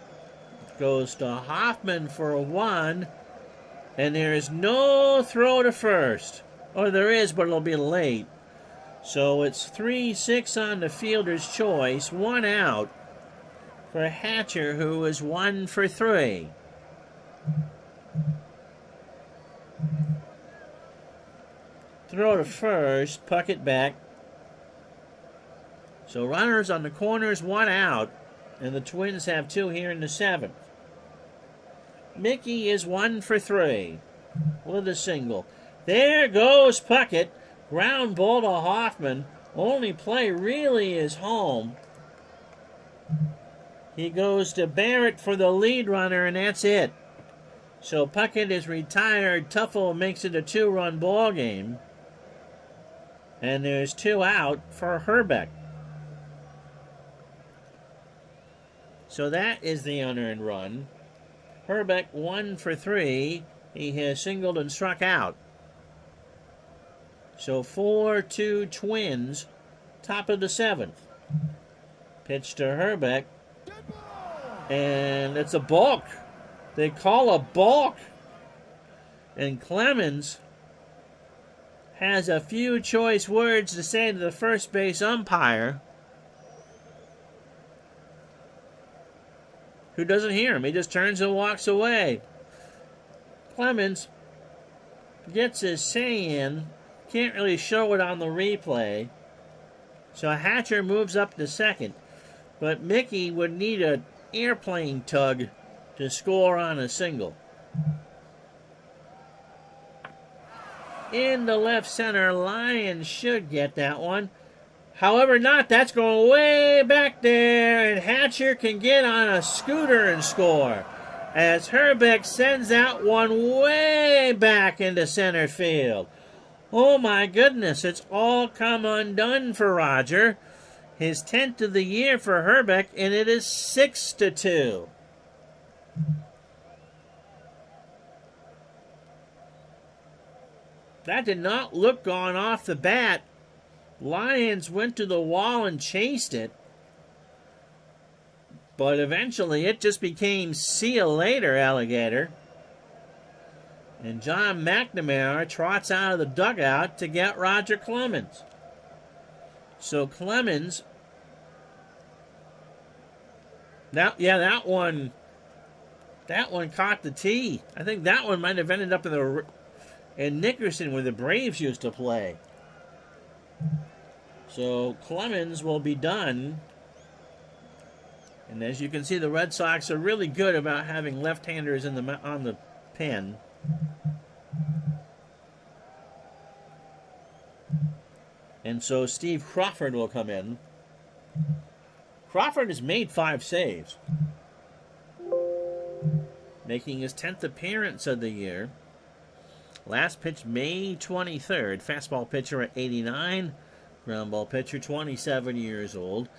goes to Hoffman for a 1, and there is no throw to first. Or there is, but it'll be late. So it's 3-6 on the fielder's choice, 1 out for Hatcher, who is 1 for 3. Throw to first, Puckett back. So runners on the corners, 1 out, and the Twins have 2 here in the 7th. Mickey is 1 for 3 with a single. There goes Puckett. Ground ball to Hoffman. Only play really is home. He goes to Barrett for the lead runner, and that's it. So Puckett is retired. Tuffle makes it a 2-run ball game. And there's 2 out for Herbeck. So that is the unearned run. Herbeck 1 for 3. He has singled and struck out. So 4-2 Twins, top of the 7th. Pitch to Herbeck. And it's a balk. They call a balk. And Clemens has a few choice words to say to the first base umpire, who doesn't hear him. He just turns and walks away. Clemens gets his say in. Can't really show it on the replay. So Hatcher moves up to second. But Mickey would need an airplane tug to score on a single. In the left center, Lions should get that one. However, not. That's going way back there, and Hatcher can get on a scooter and score as Herbeck sends that one way back into center field. Oh my goodness, it's all come undone for Roger. His 10th of the year for Herbeck, and it is 6-2. That did not look gone off the bat. Lions went to the wall and chased it. But eventually it just became see you later, alligator. And John McNamara trots out of the dugout to get Roger Clemens. So Clemens, that one caught the tee. I think that one might have ended up in Nickerson where the Braves used to play. So Clemens will be done. And as you can see, the Red Sox are really good about having left-handers on the pen. And so Steve Crawford will come in. Crawford has made 5 saves, making his 10th appearance of the year. Last pitch May 23rd. Fastball pitcher at 89. Ground ball pitcher 27 years old.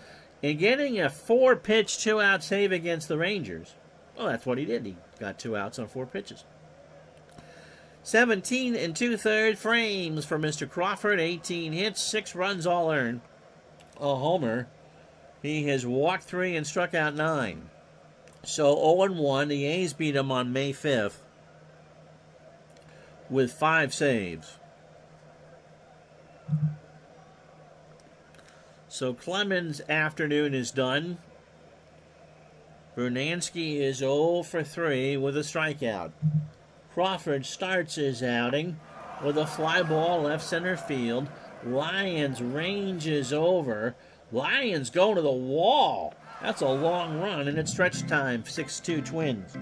And getting a 4-pitch, 2-out save against the Rangers. Well, that's what he did. He got 2 outs on 4 pitches. 17 2/3 frames for Mr. Crawford. 18 hits, 6 runs all earned. A homer. He has walked 3 and struck out 9. So 0-1. The A's beat him on May 5th with 5 saves. So Clemens' afternoon is done. Brunansky is 0 for 3 with a strikeout. Crawford starts his outing with a fly ball left center field. Lions ranges over. Lions go to the wall. That's a long run, and it's stretch time. 6-2 Twins.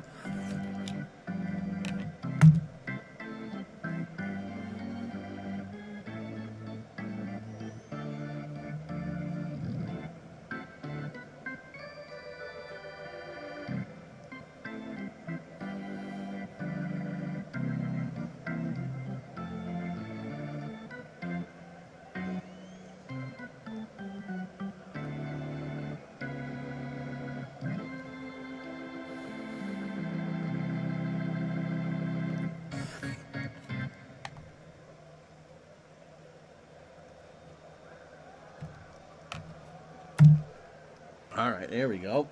All right, there we go.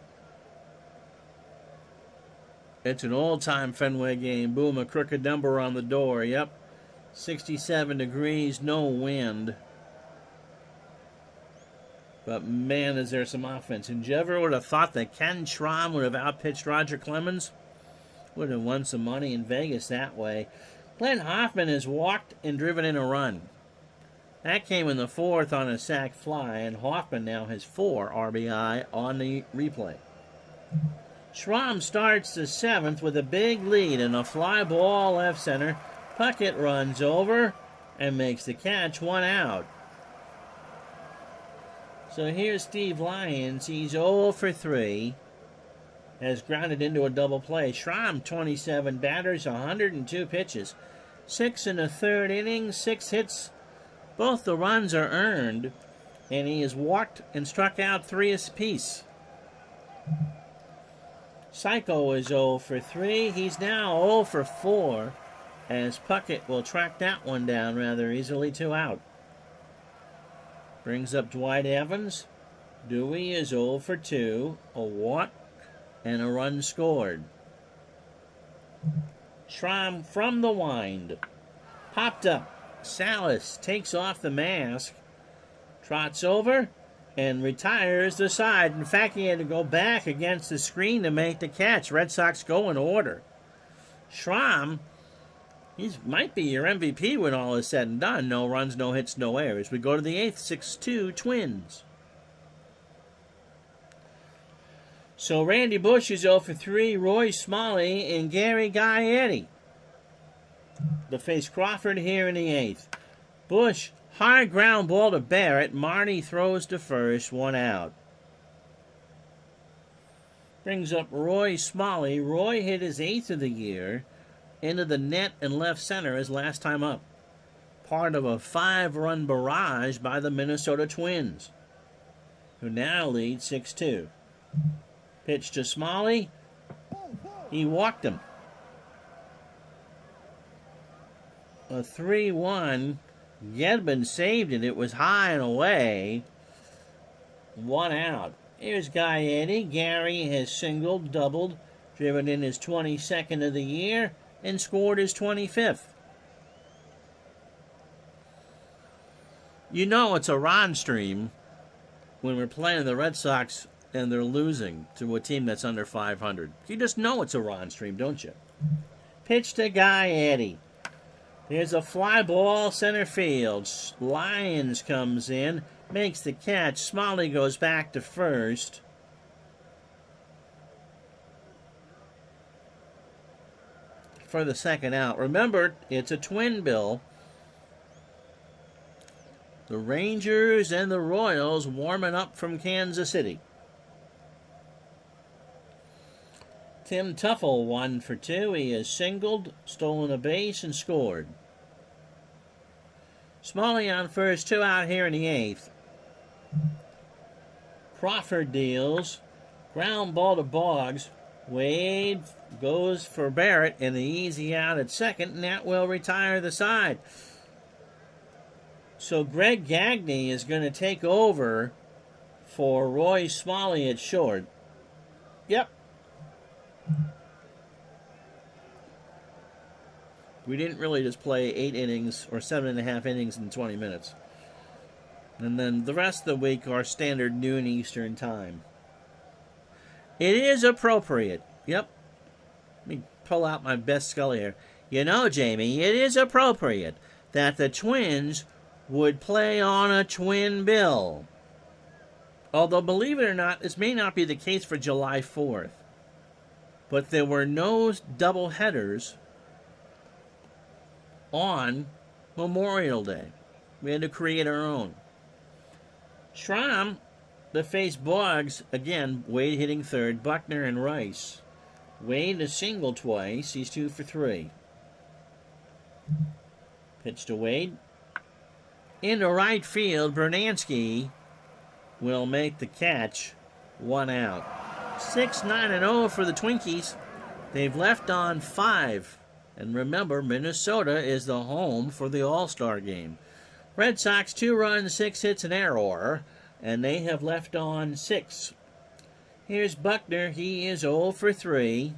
It's an old-time Fenway game. Boom, a crooked number on the door. Yep. 67 degrees, no wind. But, man, is there some offense. And you ever would have thought that Ken Schramm would have outpitched Roger Clemens? Would have won some money in Vegas that way. Glenn Hoffman has walked and driven in a run. That came in the 4th on a sac fly, and Hoffman now has 4 RBI on the replay. Schramm starts the 7th with a big lead and a fly ball left center. Puckett runs over and makes the catch, 1 out. So here's Steve Lyons. He's 0 for 3. Has grounded into a double play. Schramm, 27 batters, 102 pitches. 6 1/3 innings, 6 hits. Both the runs are earned, and he has walked and struck out 3 apiece. Psycho is 0 for 3. He's now 0 for 4, as Puckett will track that one down rather easily, 2 out. Brings up Dwight Evans. Dewey is 0 for 2, a walk, and a run scored. Schramm from the wind. Popped up. Salas takes off the mask, trots over, and retires the side. In fact, he had to go back against the screen to make the catch. Red Sox go in order. Schramm, he might be your MVP when all is said and done. No runs, no hits, no errors. We go to the 8th, 6-2 Twins. So Randy Bush is 0 for 3. Roy Smalley and Gary Gaetti to face Crawford here in the 8th. Bush, hard ground ball to Barrett. Marty throws to first, 1 out. Brings up Roy Smalley. Roy hit his 8th of the year into the net and left center his last time up. part of a 5-run barrage by the Minnesota Twins, who now lead 6-2. Pitch to Smalley. He walked him. A 3-1. Gedman saved it. It was high and away. 1 out. Here's Guy Eddie. Gary has singled, doubled, driven in his 22nd of the year, and scored his 25th. You know it's a Ron stream when we're playing the Red Sox and they're losing to a team that's under 500. You just know it's a Ron stream, don't you? Pitch to Guy Eddie. There's a fly ball center field. Lyons comes in, makes the catch. Smalley goes back to first. For the second out. Remember, it's a twin bill. The Rangers and the Royals warming up from Kansas City. Tim Tuffle 1 for 2. He has singled, stolen a base, and scored. Smalley on first, 2 out here in the 8th. Crawford deals. Ground ball to Boggs. Wade goes for Barrett in the easy out at second, and that will retire the side. So Greg Gagne is going to take over for Roy Smalley at short. Yep. We didn't really just play 8 innings or 7.5 innings in 20 minutes. And then the rest of the week are standard noon Eastern time. It is appropriate. Yep. Let me pull out my best Scully here. You know, Jamie, it is appropriate that the Twins would play on a twin bill. Although, believe it or not, this may not be the case for July 4th. But there were no double headers on Memorial Day. We had to create our own. Schramm, to face Boggs, again, Wade hitting third, Buckner and Rice. Wade a single twice, he's 2 for 3. Pitch to Wade. Into right field, Bernansky will make the catch, 1 out. 6-9-0 for the Twinkies. They've left on 5. And remember, Minnesota is the home for the All-Star game. Red Sox 2 runs, 6 hits, an error, and they have left on 6. Here's Buckner. He is 0 for 3.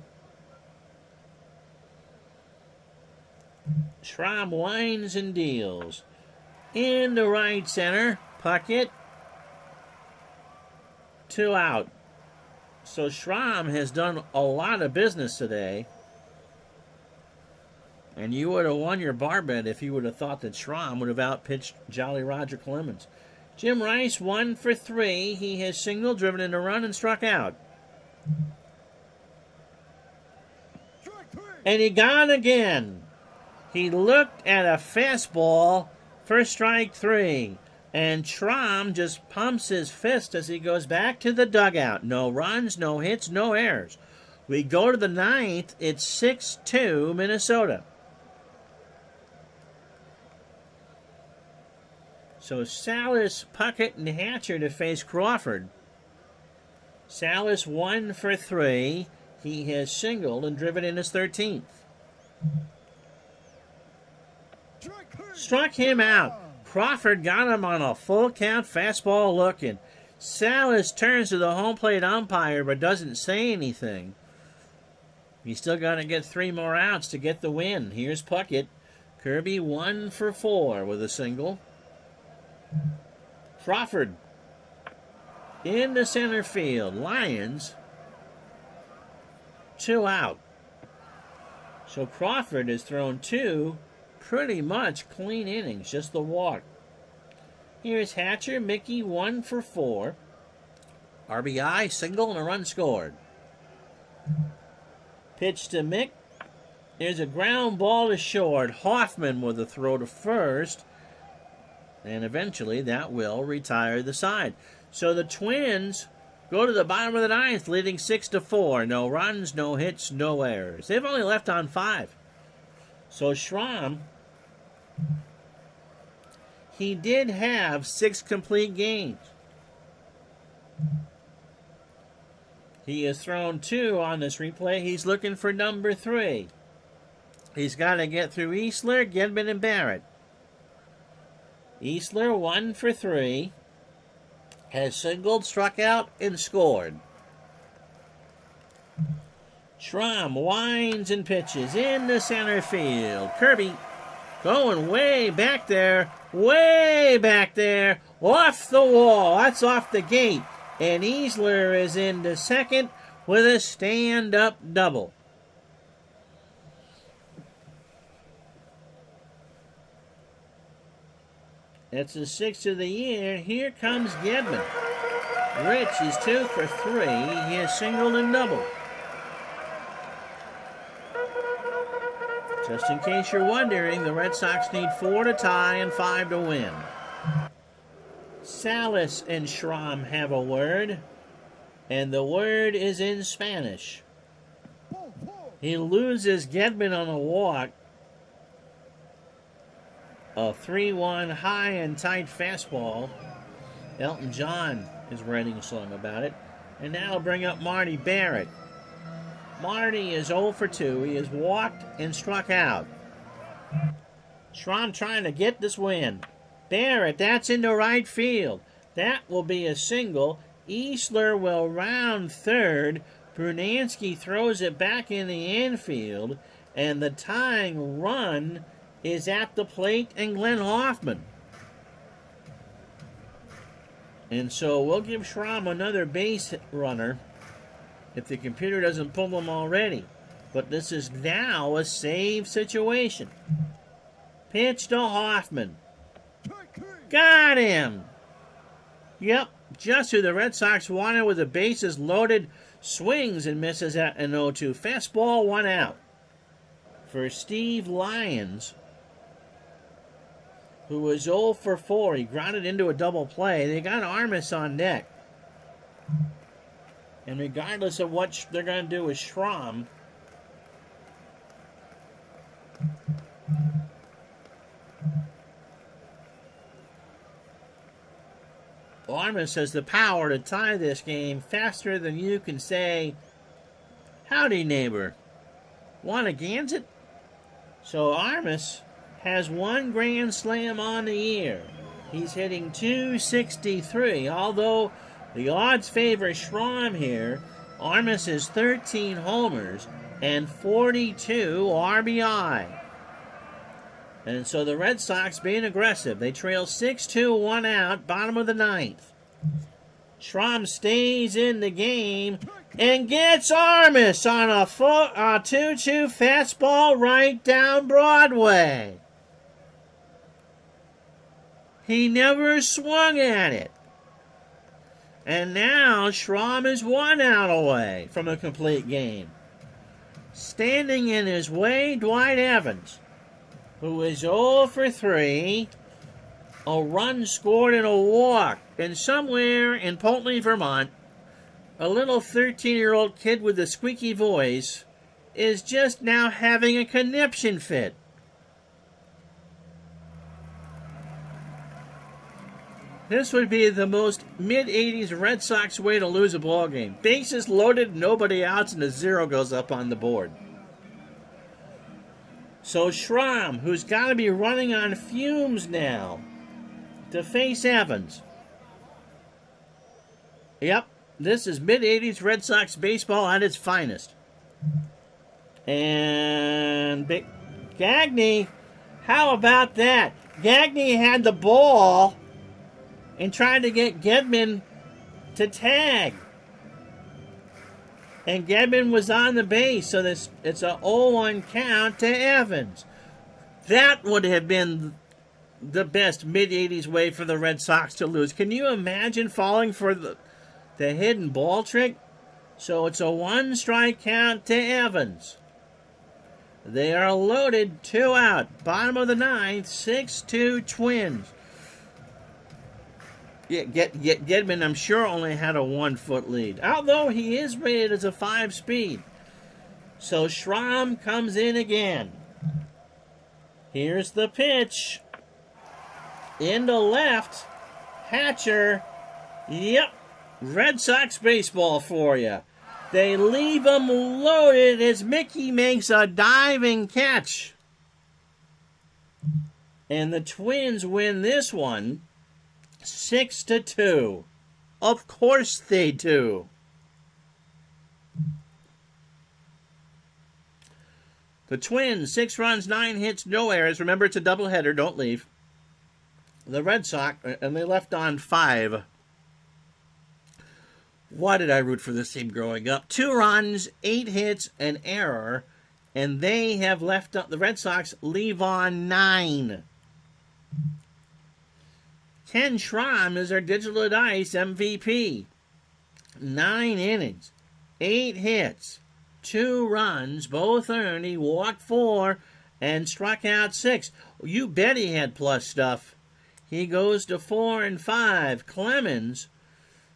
Schramm winds and deals. Into right center, Puckett. 2 out. So Schramm has done a lot of business today. And you would have won your bar bet if you would have thought that Schramm would have outpitched Jolly Roger Clemens. Jim Rice 1 for 3. He has singled, driven in a run, and struck out. And he got again. He looked at a fastball for strike 3. And Schramm just pumps his fist as he goes back to the dugout. No runs, no hits, no errors. We go to the 9th. It's 6-2 Minnesota. So Salas, Puckett, and Hatcher to face Crawford. Salas 1 for 3. He has singled and driven in his 13th. Struck him out. Crawford got him on a full count fastball looking. Salas turns to the home plate umpire but doesn't say anything. He's still got to get 3 more outs to get the win. Here's Puckett. Kirby 1 for 4 with a single. Crawford into center field. Lyons 2 out. So Crawford has thrown 2 pretty much clean innings, just the walk. Here's Hatcher. Mickey 1 for 4. RBI, single, and a run scored. Pitch to Mick. There's a ground ball to short. Hoffman with a throw to first. And eventually that will retire the side. So the Twins go to the bottom of the 9th, leading 6-4. No runs, no hits, no errors. They've only left on 5. So Schramm he did have 6 complete games. He has thrown 2 on this replay. He's looking for number 3. He's got to get through Easler, Gedman, and Barrett. Easler 1 for 3. Has singled, struck out, and scored. Schramm winds and pitches in the center field. Kirby going way back there, off the wall. That's off the gate. And Easler is into second with a stand-up double. That's the 6th of the year. Here comes Gedman. Rich is 2 for 3. He has singled and doubled. Just in case you're wondering, the Red Sox need 4 to tie and 5 to win. Salas and Schramm have a word, and the word is in Spanish. He loses Gedman on a walk. A 3-1 high and tight fastball. Elton John is writing a song about it. And now I'll bring up Marty Barrett. Marty is 0 for 2. He has walked and struck out. Schramm trying to get this win. Barrett, that's into right field. That will be a single. Easler will round third. Brunansky throws it back in the infield. And the tying run is at the plate and Glenn Hoffman. And so we'll give Schramm another base runner if the computer doesn't pull them already. But this is now a save situation. Pitch to Hoffman. Got him! Yep, just who the Red Sox wanted with the bases loaded. Swings and misses at an 0-2 fastball, 1 out. For Steve Lyons, who was 0 for 4. He grounded into a double play. They got Armas on deck. And regardless of what they're going to do with Schramm, Armas has the power to tie this game faster than you can say, "Howdy, neighbor. Want a Gansett?" So Armas has 1 grand slam on the year. He's hitting .263, although the odds favor Schramm here. Armas has 13 homers and 42 RBI. And so the Red Sox being aggressive. They trail 6-2, 1 out, bottom of the 9th. Schramm stays in the game and gets Armas on a 2-2 fastball right down Broadway. He never swung at it. And now Schramm is 1 out away from a complete game. Standing in his way, Dwight Evans, who is 0 for 3. A run scored and a walk. And somewhere in Poultney, Vermont, a little 13-year-old kid with a squeaky voice is just now having a conniption fit. This would be the most mid-'80s Red Sox way to lose a ball game. Bases loaded, nobody outs, and a 0 goes up on the board. So Schramm, who's got to be running on fumes now, to face Evans. Yep, this is mid-'80s Red Sox baseball at its finest. And Gagne, how about that? Gagne had the ball and tried to get Gedman to tag. And Gedman was on the base, so it's a 0-1 count to Evans. That would have been the best mid-'80s way for the Red Sox to lose. Can you imagine falling for the hidden ball trick? So it's a 1-strike count to Evans. They are loaded, 2 out. Bottom of the 9th, 6-2 Twins. Yeah, Gedman, I'm sure, only had a 1-foot lead, although he is rated as a 5-speed. So Schramm comes in again. Here's the pitch. into left. Hatcher. Yep. Red Sox baseball for you. They leave him loaded as Mickey makes a diving catch. And the Twins win this one 6-2. Of course they do. The Twins, 6 runs, 9 hits, no errors. Remember, it's a doubleheader. Don't leave. The Red Sox, and they left on 5. Why did I root for this team growing up? 2 runs, 8 hits, an error, and they have left up. The Red Sox leave on 9. Ken Schramm is our Digital Dice MVP. 9 innings, 8 hits, 2 runs, both earned. He walked 4 and struck out 6. You bet he had plus stuff. He goes to 4 and 5. Clemens,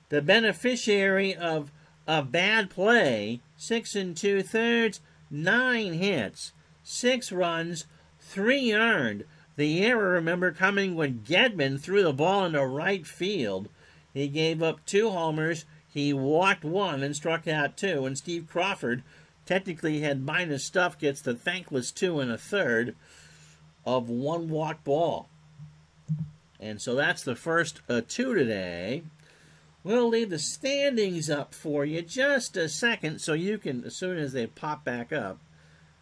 the beneficiary of a bad play, 6 2/3, 9 hits, 6 runs, 3 earned. The error, remember, coming when Gedman threw the ball into right field. He gave up 2 homers. He walked 1 and struck out 2. And Steve Crawford technically had minus stuff, gets the thankless 2 1/3 of 1 walk ball. And so that's the first 2 today. We'll leave the standings up for you just a second so you can, as soon as they pop back up,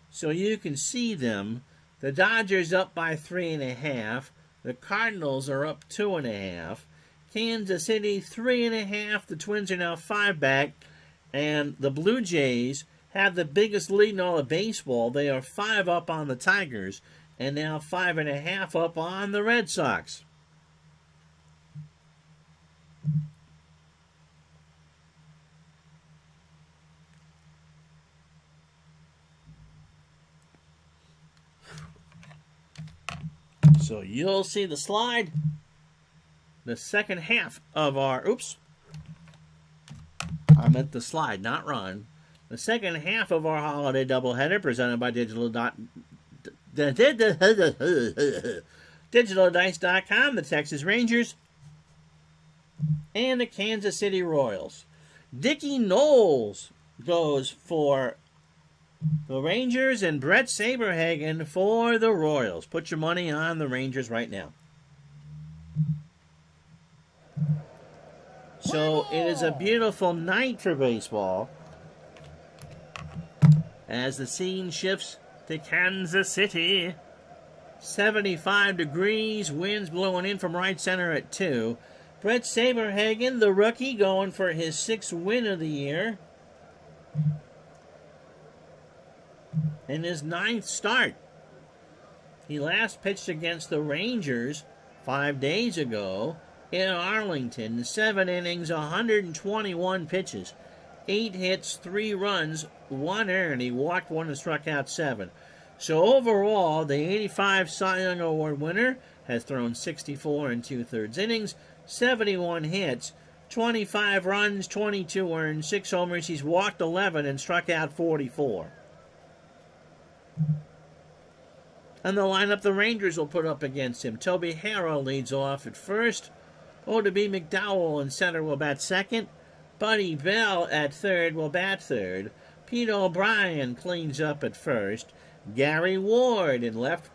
so you can see them. The Dodgers up by 3.5. The Cardinals are up 2.5. Kansas City 3.5. The Twins are now 5 back. And the Blue Jays have the biggest lead in all of baseball. They are 5 up on the Tigers and now 5.5 up on the Red Sox. So you'll see the slide. The second half of our... Oops. I meant the slide, not run. The second half of our holiday doubleheader presented by DigitalDice.com, the Texas Rangers, and the Kansas City Royals. Dickie Knowles goes for the Rangers and Brett Saberhagen for the Royals. Put your money on the Rangers right now. So it is a beautiful night for baseball as the scene shifts to Kansas City. 75 degrees, winds blowing in from right center at 2. Brett Saberhagen, the rookie, going for his 6th win of the year. In his 9th start. He last pitched against the Rangers 5 days ago in Arlington. 7 innings, 121 pitches, 8 hits, 3 runs, 1 earned. He walked 1 and struck out 7. So overall, the 85 Cy Young Award winner has thrown 64 2/3 innings, 71 hits, 25 runs, 22 earned, 6 homers. He's walked 11 and struck out 44. And the lineup the Rangers will put up against him. Toby Harrell leads off at first. O.D.B. McDowell in center will bat second. Buddy Bell at third will bat third. Pete O'Brien cleans up at first. Gary Ward in left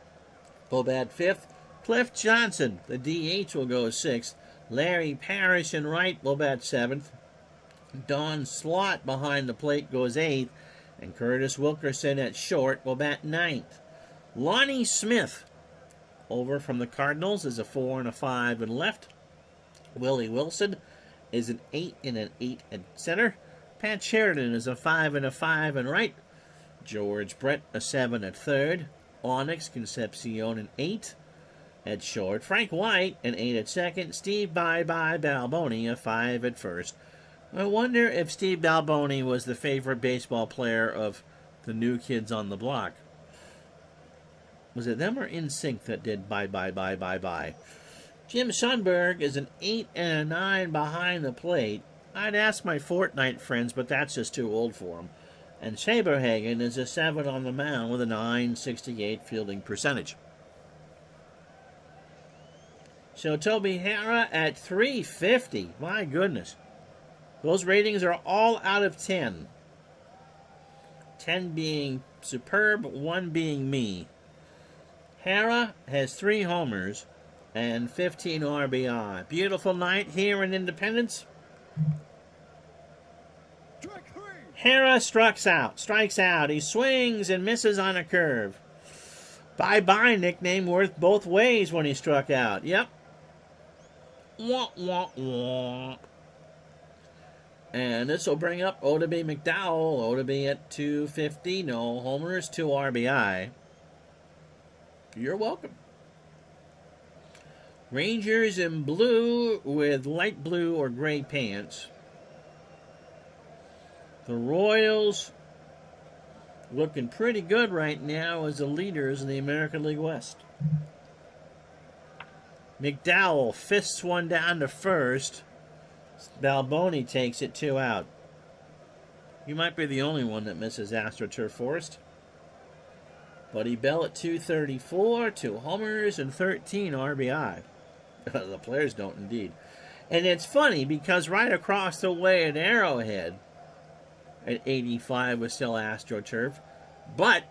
will bat fifth. Cliff Johnson, the DH, will go sixth. Larry Parrish in right will bat seventh. Don Slott behind the plate goes eighth. And Curtis Wilkerson at short will bat ninth. Lonnie Smith over from the Cardinals is a 4 and a 5 in left. Willie Wilson is an 8 and an 8 at center. Pat Sheridan is a 5 and a 5 in right. George Brett a 7 at third. Onyx Concepcion an 8 at short. Frank White an 8 at second. Steve Bye-Bye Balboni a 5 at first. I wonder if Steve Balboni was the favorite baseball player of the New Kids on the Block. Was it them or NSYNC that did Bye-Bye? Jim Sundberg is an 8 and a 9 behind the plate. I'd ask my Fortnite friends, but that's just too old for them. And Saberhagen is a 7 on the mound with a .968 fielding percentage. So Toby Harrah at 350. My goodness. Those ratings are all out of 10. 10 being superb, 1 being me. Harrah has 3 homers and 15 RBI. Beautiful night here in Independence. Harrah strikes out. He swings and misses on a curve. Bye-bye nickname worth both ways when he struck out. Yep. Wah, wah, wah. And this will bring up Odabe McDowell. Odabe at 250. No homers, 2 RBI. You're welcome. Rangers in blue with light blue or gray pants. The Royals looking pretty good right now as the leaders in the American League West. McDowell fists one down to first. Balboni takes it 2 out. You might be the only one that misses AstroTurf Forest. Buddy Bell at 234, 2 homers and 13 RBI. The players don't indeed. And it's funny because right across the way at Arrowhead at 85 was still AstroTurf, but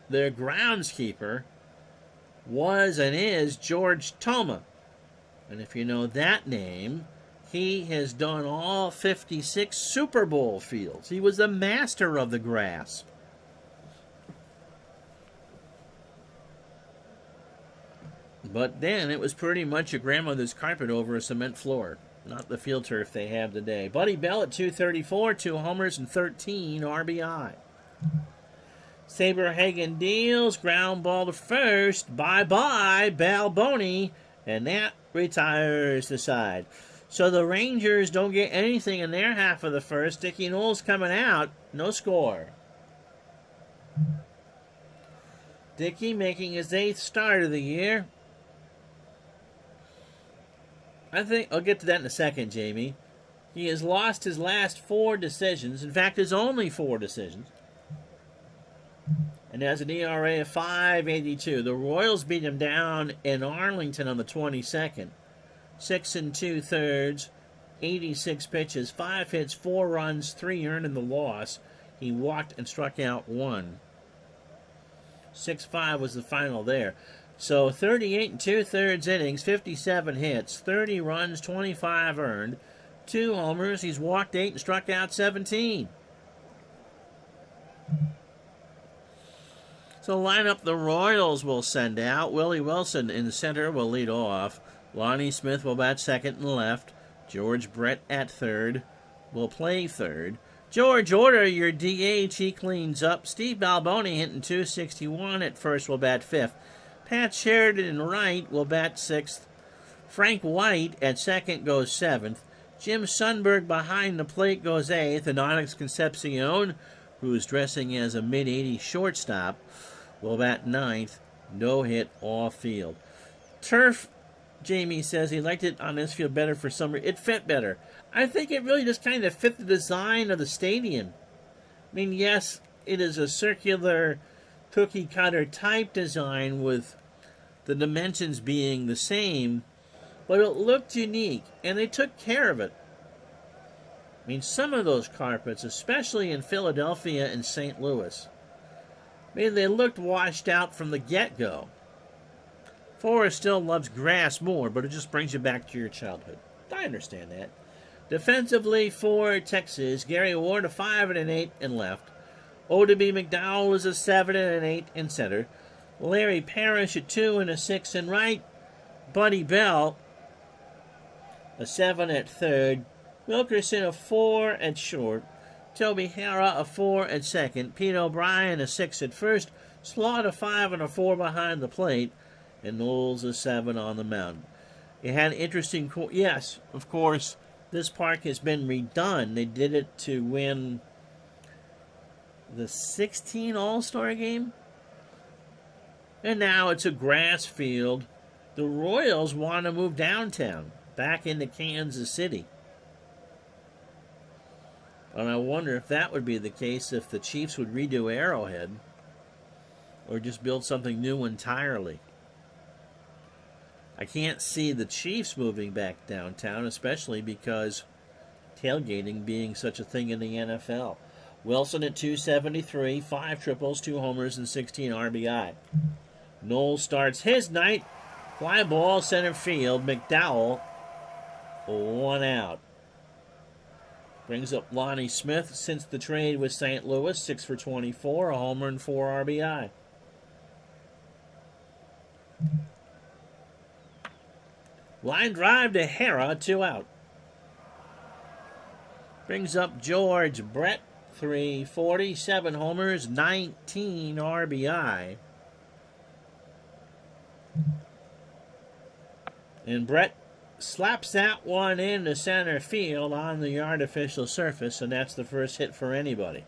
their groundskeeper was and is George Toma. And if you know that name, he has done all 56 Super Bowl fields. He was the master of the grass. But then it was pretty much a grandmother's carpet over a cement floor, not the field turf they have today. Buddy Bell at 234, 2 homers and 13 RBI. Saberhagen deals, ground ball to first. Bye-bye, Balboni, and that retires the side. So the Rangers don't get anything in their half of the first. Dickie Knowles coming out, no score. Dickie making his 8th start of the year. I think I'll get to that in a second, Jamie. He has lost his last 4 decisions. In fact, his only 4 decisions. And has an ERA of 5.82. The Royals beat him down in Arlington on the 22nd. 6 2/3, 86 pitches, 5 hits, 4 runs, 3 earned in the loss. He walked and struck out 1. 6-5 was the final there. So 38 2/3 innings, 57 hits, 30 runs, 25 earned, 2 homers. He's walked 8 and struck out 17. So lineup the Royals will send out. Willie Wilson in the center will lead off. Lonnie Smith will bat second and left. George Brett at third will play third. George Order, your DH, he cleans up. Steve Balboni hitting .261 at first will bat fifth. Pat Sheridan in right will bat sixth. Frank White at second goes seventh. Jim Sundberg behind the plate goes eighth. And Onyx Concepcion, who's dressing as a mid-80s shortstop, will bat ninth. No hit off field. Turf, Jamie says he liked it on this field better for summer. It fit better. I think it really just kind of fit the design of the stadium. I mean, yes, it is a circular cookie cutter type design with the dimensions being the same, but it looked unique, and they took care of it. I mean, some of those carpets, especially in Philadelphia and St. Louis, I mean, they looked washed out from the get-go. Forrest still loves grass more, but it just brings you back to your childhood. I understand that. Defensively for Texas, Gary Ward a 5 and an 8 in left. Odabe McDowell is a 7 and an 8 in center. Larry Parrish a 2 and a 6 in right. Buddy Bell a 7 at third. Wilkerson a 4 at short. Toby Harrah a 4 at second. Pete O'Brien a 6 at first. Slaught a 5 and a 4 behind the plate. And Knowles a 7 on the mound. It had an interesting... Yes, of course, this park has been redone. They did it to win the 16 All-Star game. And now it's a grass field. The Royals want to move downtown, back into Kansas City. And I wonder if that would be the case if the Chiefs would redo Arrowhead or just build something new entirely. I can't see the Chiefs moving back downtown, especially because tailgating being such a thing in the NFL. Wilson at 273, 5 triples, 2 homers, and 16 RBI. Knowles starts his night. Fly ball center field. McDowell, 1 out. Brings up Lonnie Smith since the trade with St. Louis, 6 for 24, a homer and 4 RBI. Line drive to Hera, 2 out. Brings up George Brett, 340, 7 homers, 19 RBI. And Brett slaps that one into center field on the artificial surface, and that's the first hit for anybody.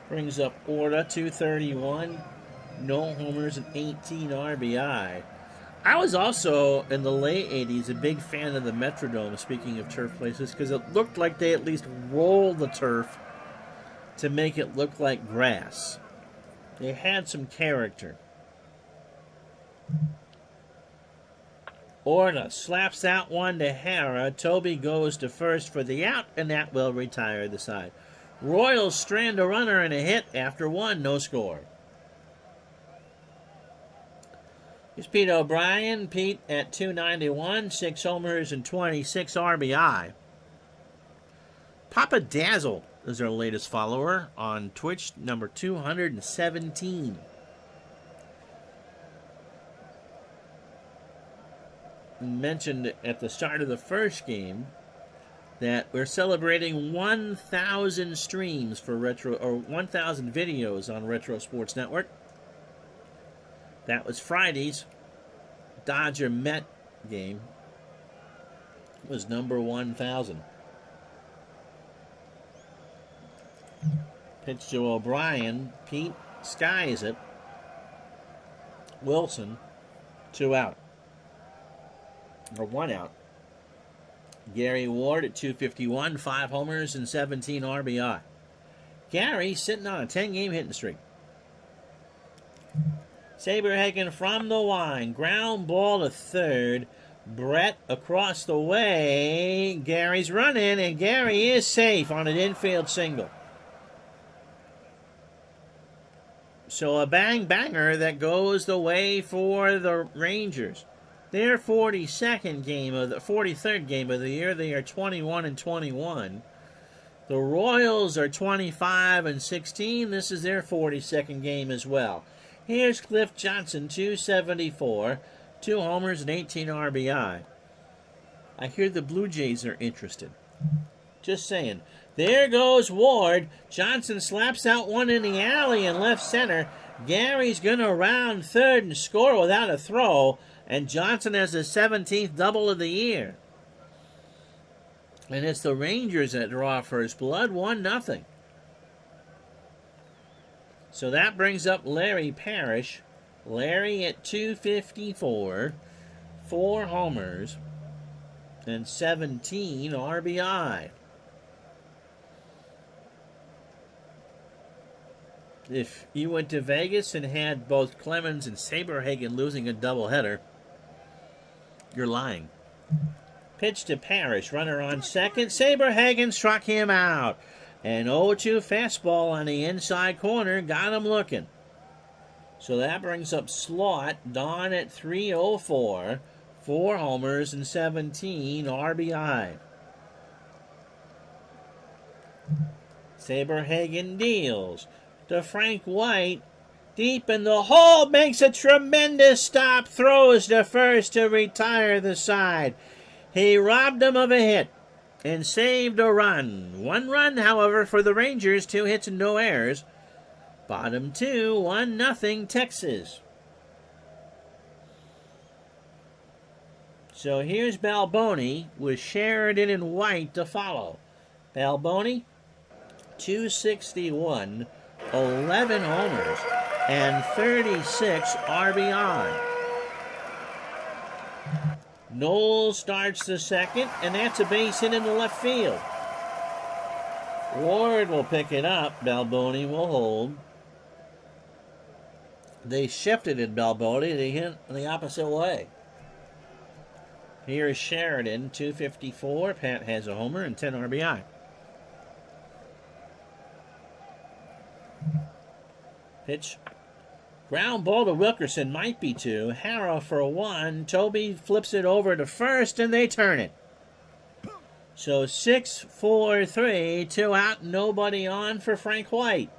Brings up Orta, 231, no homers and 18 RBI. I was also, in the late 80s, a big fan of the Metrodome, speaking of turf places, because it looked like they at least rolled the turf to make it look like grass. They had some character. Orta slaps that one to Hera. Toby goes to first for the out, and that will retire the side. Royals strand a runner and a hit after 1, no score. Here's Pete O'Brien. Pete at 291, 6 homers and 26 RBI. Papa Dazzle is our latest follower on Twitch, number 217. Mentioned at the start of the first game that we're celebrating 1,000 streams for Retro, or 1,000 videos on Retro Sports Network. That was Friday's Dodger Met game. It was number 1,000. Pitch to O'Brien. Pete skies it. Wilson, 2 out. Or 1 out. Gary Ward at 251, 5 homers and 17 RBI. Gary sitting on a 10-game hitting streak. Saberhagen from the line. Ground ball to third. Brett across the way. Gary's running, and Gary is safe on an infield single. So a bang-banger that goes the way for the Rangers. Their 43rd game of the year. They are 21-21. The Royals are 25-16. This is their 42nd game as well. Here's Cliff Johnson, 274, 2 homers and 18 RBI. I hear the Blue Jays are interested. Just saying. There goes Ward. Johnson slaps out one in the alley in left center. Gary's going to round third and score without a throw. And Johnson has his 17th double of the year. And it's the Rangers that draw first blood, 1-0. So that brings up Larry Parrish. Larry at 254, 4 homers, and 17 RBI. If you went to Vegas and had both Clemens and Saberhagen losing a doubleheader, you're lying. Pitch to Parrish, runner on second. Saberhagen struck him out. An 0-2 fastball on the inside corner got him looking. So that brings up Slaught. Don at 304. 4 homers and 17 RBI. Saberhagen deals to Frank White. Deep in the hole, makes a tremendous stop. Throws to first to retire the side. He robbed him of a hit and saved a run. 1 run, however, for the Rangers. 2 hits and no errors. Bottom 2, 1-0 Texas. So here's Balboni with Sheridan and White to follow. Balboni, 261, 11 homers, and 36 RBI. Knowles starts the second, and that's a base hit into left field. Ward will pick it up. Balboni will hold. They shifted in Balboni. They hit the opposite way. Here is Sheridan, 254. Pat has a homer and 10 RBI. Pitch. Ground ball to Wilkerson, might be two. Harrow for a one. Toby flips it over to first, and they turn it. So 6-4-3, 2 out, nobody on for Frank White.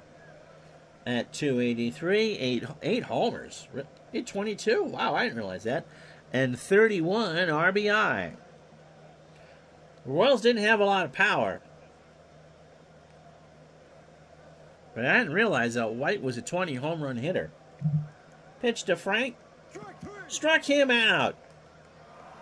At 283, eight homers. 822? Wow, I didn't realize that. And 31 RBI. The Royals didn't have a lot of power. But I didn't realize that White was a 20 home run hitter. Pitch to Frank. Struck him out.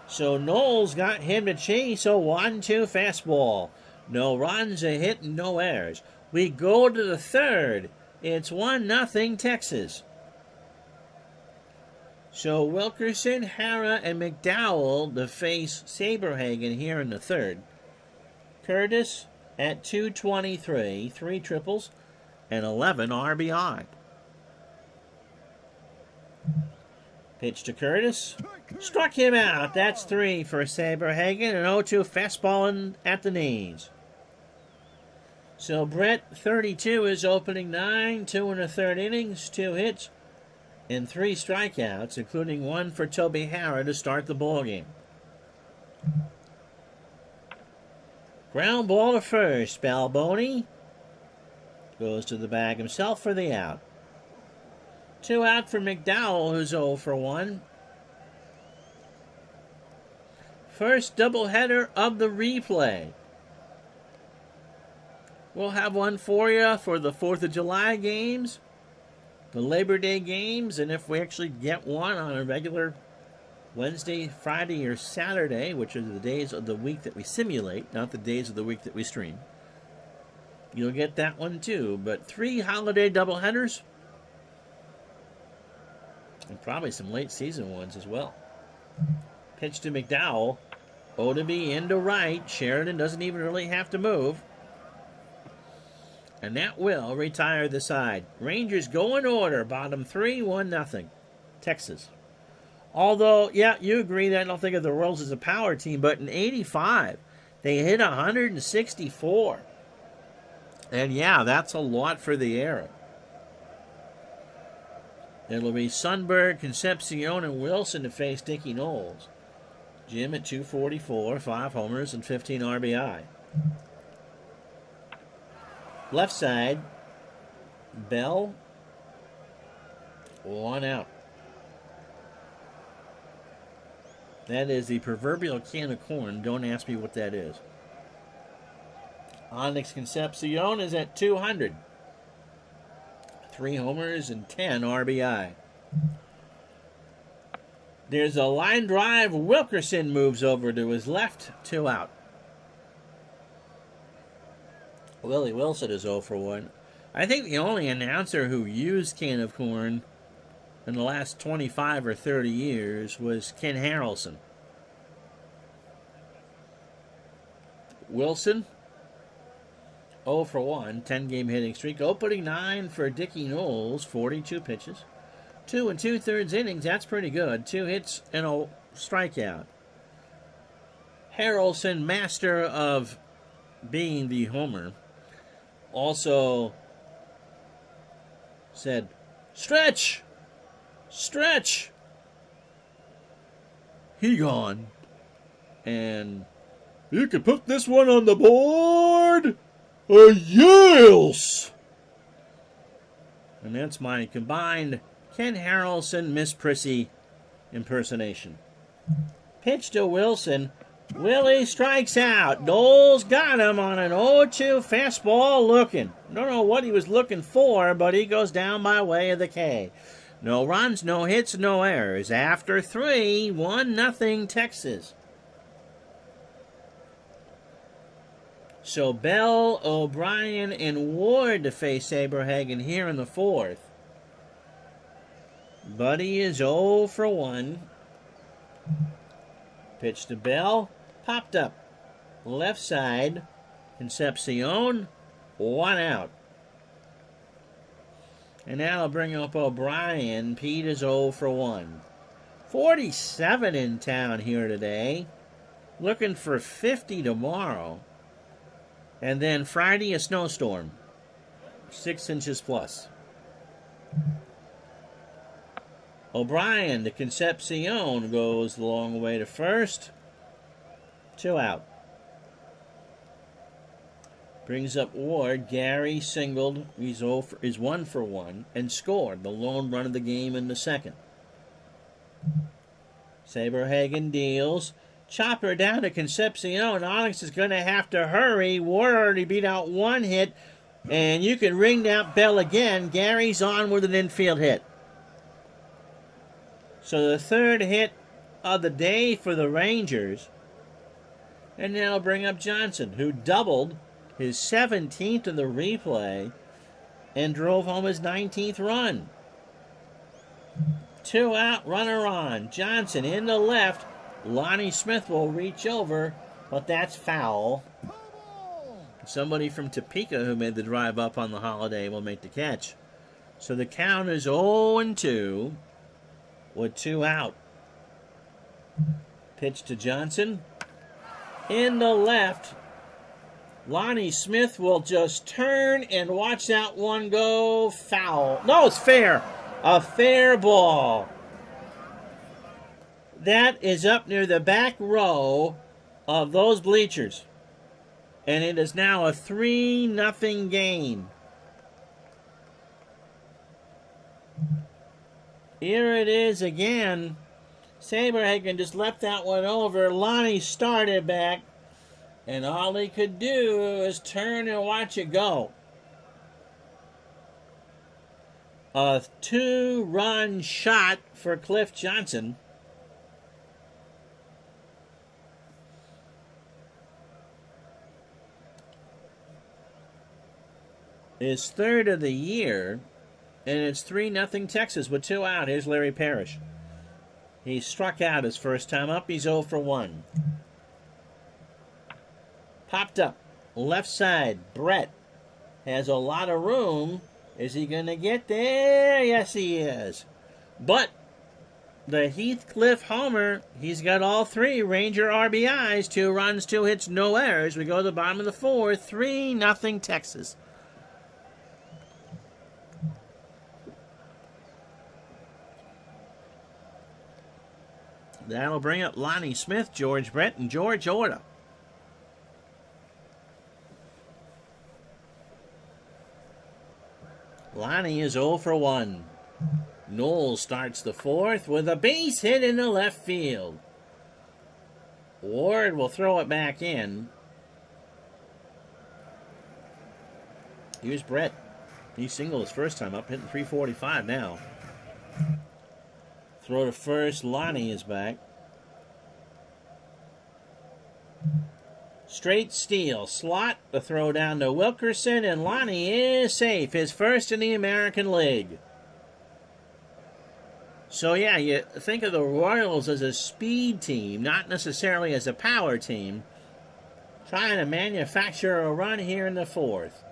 So Knowles got him to chase a 1-2 fastball. No runs, a hit, and no errors. We go to the third. It's 1-0 Texas. So Wilkerson, Hara, and McDowell to face Saberhagen here in the third. Curtis at 223, 3 triples, and 11 RBI. Pitch to Curtis. Struck him out. That's 3 for Saberhagen. An 0-2 fastball at the knees. So Brett, 32, is opening 9, 2 1/3 innings, 2 hits, and 3 strikeouts, including 1 for Toby Harrah to start the ballgame. Ground ball to first. Balboni goes to the bag himself for the out. 2 out for McDowell, who's 0 for 1. First doubleheader of the replay. We'll have one for you for the 4th of July games, the Labor Day games, and if we actually get one on a regular Wednesday, Friday, or Saturday, which are the days of the week that we simulate, not the days of the week that we stream, you'll get that one too. But 3 holiday doubleheaders, and probably some late season ones as well. Pitch to McDowell. Otoby into right. Sheridan doesn't even really have to move. And that will retire the side. Rangers go in order. Bottom 3, 1-0. Texas. Although, yeah, you agree that I don't think of the Royals as a power team, but in 85, they hit 164. And yeah, that's a lot for the era. It'll be Sundberg, Concepcion, and Wilson to face Dickie Knowles. Jim at 244, 5 homers, and 15 RBI. Left side, Bell, 1 out. That is the proverbial can of corn. Don't ask me what that is. Onyx Concepcion is at 200. 3 homers and 10 RBI. There's a line drive. Wilkerson moves over to his left, 2 out. Willie Wilson is 0 for 1. I think the only announcer who used can of corn in the last 25 or 30 years was Ken Harrelson. Wilson, 0 for 1, 10-game hitting streak. Opening 9 for Dickie Knowles, 42 pitches. 2 2/3 innings, that's pretty good. 2 hits and a strikeout. Harrelson, master of being the homer, also said, "Stretch! Stretch!" He gone. And you can put this one on the board. Yes! And that's my combined Ken Harrelson, Miss Prissy impersonation. Pitch to Wilson. Willie strikes out. Knowles got him on an 0-2 fastball looking. Don't know what he was looking for, but he goes down by way of the K. No runs, no hits, no errors. After 3, 1-0 Texas. So Bell, O'Brien, and Ward to face Saberhagen here in the 4th. Buddy is 0 for 1. Pitch to Bell. Popped up. Left side. Concepcion. 1 out. And now I'll bring up O'Brien. Pete is 0 for 1. 47 in town here today. Looking for 50 tomorrow. And then Friday, a snowstorm. 6 inches plus. O'Brien, the Concepcion, goes the long way to first. 2 out. Brings up Ward. Gary singled. He's 1 for 1 and scored the lone run of the game in the second. Saberhagen deals. Chopper down to Concepcion. Onyx is going to have to hurry. Ward already beat out 1 hit. And you can ring that bell again. Gary's on with an infield hit. So the 3rd hit of the day for the Rangers. And now bring up Johnson, who doubled his 17th in the replay and drove home his 19th run. 2 out, runner on. Johnson in the left. Lonnie Smith will reach over, but that's foul. Somebody from Topeka who made the drive up on the Holiday will make the catch. So the count is 0-2 with 2 out. Pitch to Johnson. In the left. Lonnie Smith will just turn and watch that one go foul. No, it's fair. A fair ball. That is up near the back row of those bleachers. And it is now a 3-0 game. Here it is again. Saberhagen just left that one over. Lonnie started back. And all he could do is turn and watch it go. A 2-run shot for Cliff Johnson. His 3rd of the year, and it's 3-0 Texas with 2 out. Here's Larry Parrish. He struck out his first time up. He's 0 for 1. Popped up. Left side. Brett has a lot of room. Is he going to get there? Yes, he is. But the Heathcliff homer, he's got all 3 Ranger RBIs. 2 runs, 2 hits, no errors. We go to the bottom of the 4th. 3-0 Texas. That'll bring up Lonnie Smith, George Brett, and George Orta. Lonnie is 0 for 1. Knowles starts the 4th with a base hit in the left field. Ward will throw it back in. Here's Brett. He singled his first time up, hitting 345 now. Throw to first. Lonnie is back. Straight steal. Slot. The throw down to Wilkerson, and Lonnie is safe. His first in the American League. So, yeah, you think of the Royals as a speed team, not necessarily as a power team. Trying to manufacture a run here in the 4th.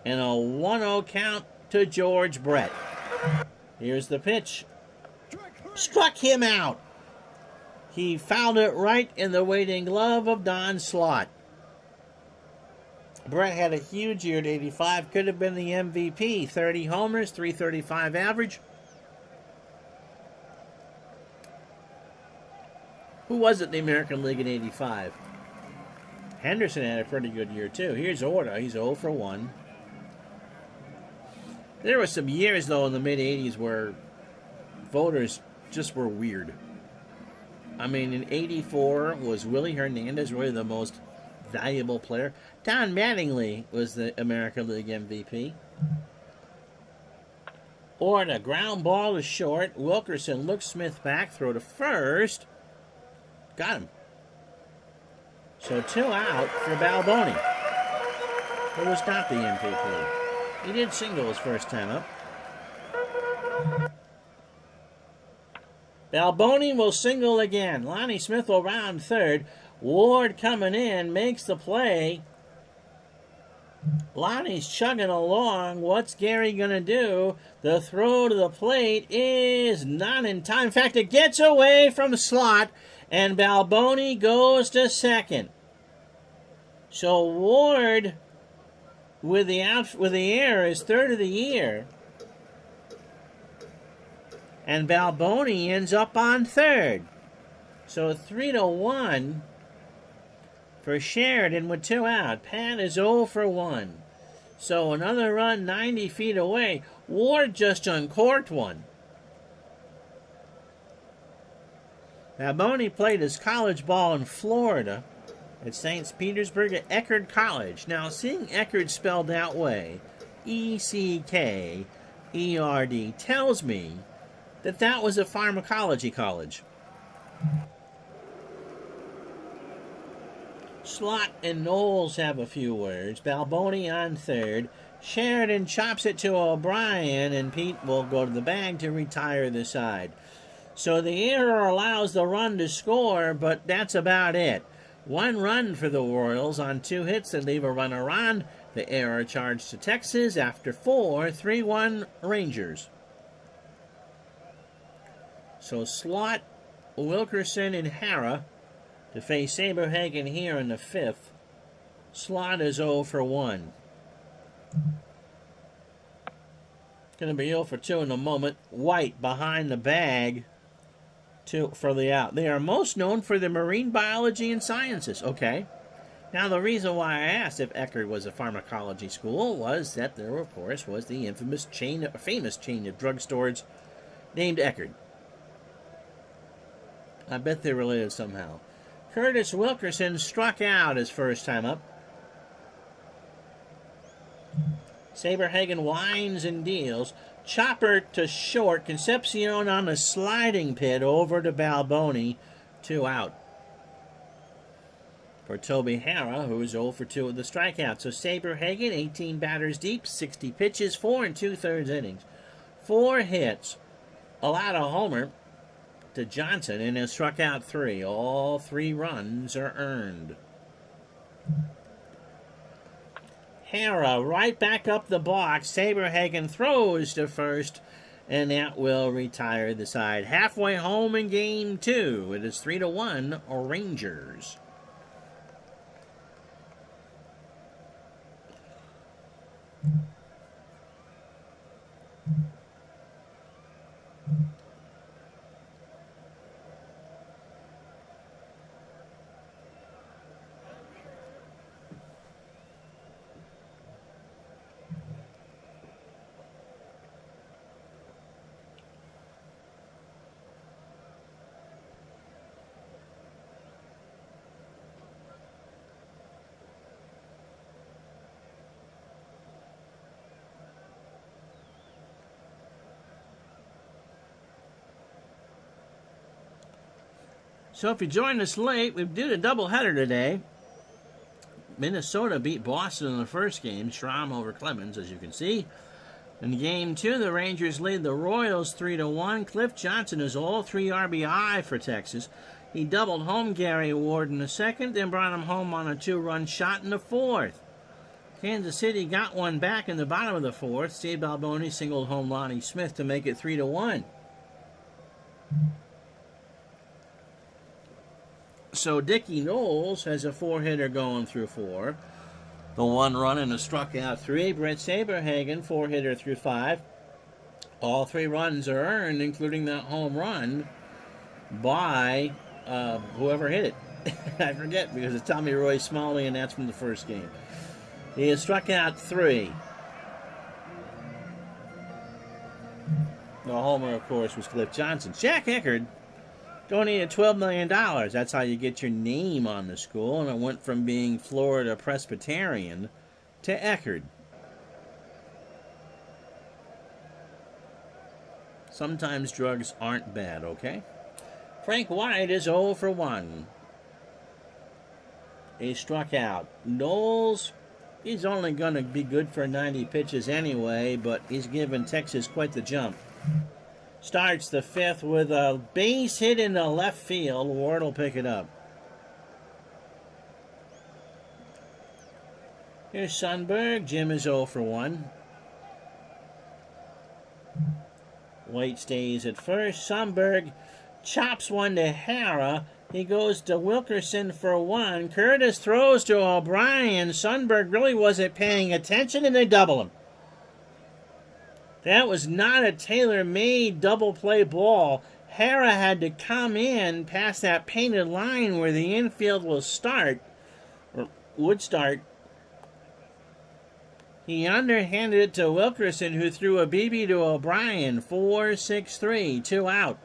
And a 1-0 count to George Brett. Here's the pitch. Struck him out. He fouled it right in the waiting glove of Don Slott. Brett had a huge year at 85. Could have been the MVP. 30 homers, 335 average. Who was it in the American League in 85? Henderson had a pretty good year, too. Here's Orta. He's 0 for 1. There were some years, though, in the mid-'80s where voters just were weird. I mean, in 84, was Willie Hernandez really the most valuable player? Don Mattingly was the American League MVP. Orta, ground ball is short. Wilkerson looks Smith back, throw to first. Got him. So 2 out for Balboni, who was not the MVP. He did single his first time up. Balboni will single again. Lonnie Smith will round third. Ward coming in, makes the play. Lonnie's chugging along. What's Gary going to do? The throw to the plate is not in time. In fact, it gets away from the slot, and Balboni goes to second. So Ward, with the error, is third of the year. And Balboni ends up on third. So 3-1 for Sheridan with 2 out. Pat is 0 for 1. So another run 90 feet away. Ward just uncorked one. Balboni played his college ball in Florida at St. Petersburg at Eckerd College. Now, seeing Eckerd spelled that way, E-C-K-E-R-D, tells me that that was a pharmacology college. Slot and Knowles have a few words. Balboni on third. Sheridan chops it to O'Brien, and Pete will go to the bag to retire the side. So the error allows the run to score, but that's about it. 1 run for the Royals on 2 hits that leave a runner on. The error charged to Texas after 4, 3-1 Rangers. So Slot, Wilkerson, and Hara to face Saberhagen here in the 5th. Slot is 0 for 1. Going to be 0 for 2 in a moment. White behind the bag for the out. They are most known for their marine biology and sciences. Okay. Now, the reason why I asked if Eckerd was a pharmacology school was that there, of course, was the famous chain of drugstores named Eckerd. I bet they're related somehow. Curtis Wilkerson struck out his first time up. Saberhagen winds and deals. Chopper to short. Concepcion on a sliding pit over to Balboni. 2 out. For Toby Hara, who is 0 for 2 with the strikeout. So Saberhagen, 18 batters deep, 60 pitches, 4 2/3 innings. 4 hits. Allowed a homer to Johnson and has struck out 3. All 3 runs are earned. Hara right back up the box. Saberhagen throws to first, and that will retire the side. Halfway home in game 2. It is 3-1 Rangers. So if you joined us late, we did a doubleheader today. Minnesota beat Boston in the first game, Schramm over Clemens, as you can see. In game 2, the Rangers lead the Royals 3-1. Cliff Johnson is all 3 RBI for Texas. He doubled home Gary Ward in the second, then brought him home on a 2-run shot in the 4th. Kansas City got one back in the bottom of the 4th. Steve Balboni singled home Lonnie Smith to make it 3-1. So Dickie Knowles has a 4-hitter going through 4. The 1 run and a struck out 3. Brett Saberhagen, 4-hitter through 5. All 3 runs are earned, including that home run by whoever hit it. I forget because it's Tommy Roy Smalley, and that's from the first game. He has struck out 3. The homer, of course, was Cliff Johnson. Jack Eckerd donated $12 million. That's how you get your name on the school. And it went from being Florida Presbyterian to Eckerd. Sometimes drugs aren't bad, okay? Frank White is 0 for 1. He struck out. Knowles, he's only going to be good for 90 pitches anyway, but he's given Texas quite the jump. Starts the 5th with a base hit in the left field. Ward will pick it up. Here's Sundberg. Jim is 0 for 1. White stays at first. Sundberg chops one to Hara. He goes to Wilkerson for 1. Curtis throws to O'Brien. Sundberg really wasn't paying attention, and they double him. That was not a tailor-made double play ball. Hara had to come in past that painted line where the infield will start, or would start. He underhanded it to Wilkerson, who threw a BB to O'Brien. 4-6-3, 2 out.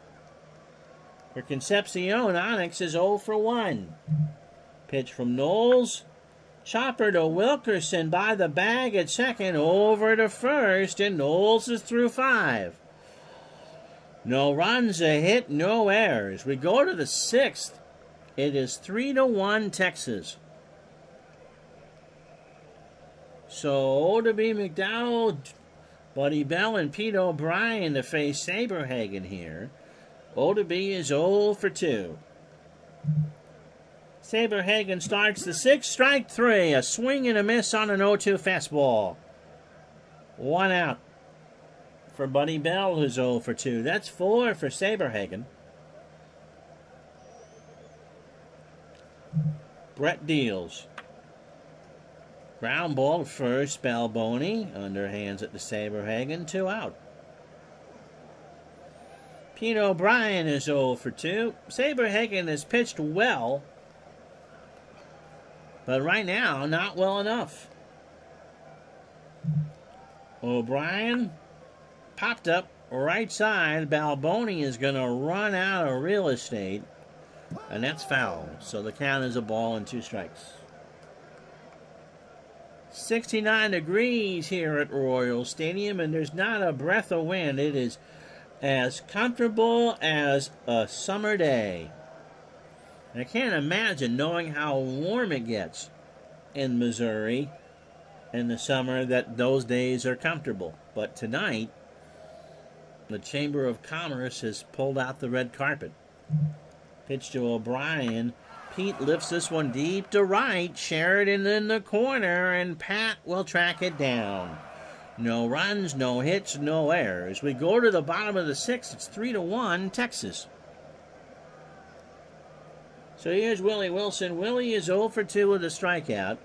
For Concepcion, Onyx is 0 for 1. Pitch from Knowles. Chopper to Wilkerson by the bag at second, over to first, and Knowles is through 5. No runs, a hit, no errors. We go to the 6th. It is 3-1 Texas. So to be McDowell, Buddy Bell, and Pete O'Brien to face Saberhagen here. O-to-B is 0 for 2. Saberhagen starts the 6th, strike 3. A swing and a miss on an 0-2 fastball. 1 out for Buddy Bell, who's 0 for 2. That's 4 for Saberhagen. Brett deals. Ground ball to first, Balboni. Underhands it to Saberhagen, 2 out. Pete O'Brien is 0 for 2. Saberhagen has pitched well, but right now, not well enough. O'Brien popped up right side. Balboni is going to run out of real estate, and that's foul. So the count is a ball and 2 strikes. 69 degrees here at Royal Stadium, and there's not a breath of wind. It is as comfortable as a summer day. I can't imagine, knowing how warm it gets in Missouri in the summer, that those days are comfortable. But tonight, the Chamber of Commerce has pulled out the red carpet. Pitch to O'Brien. Pete lifts this one deep to right. Sheridan in the corner, and Pat will track it down. No runs, no hits, no errors. We go to the bottom of the 6th. It's 3-1 Texas. So here's Willie Wilson. Willie is 0 for 2 with a strikeout.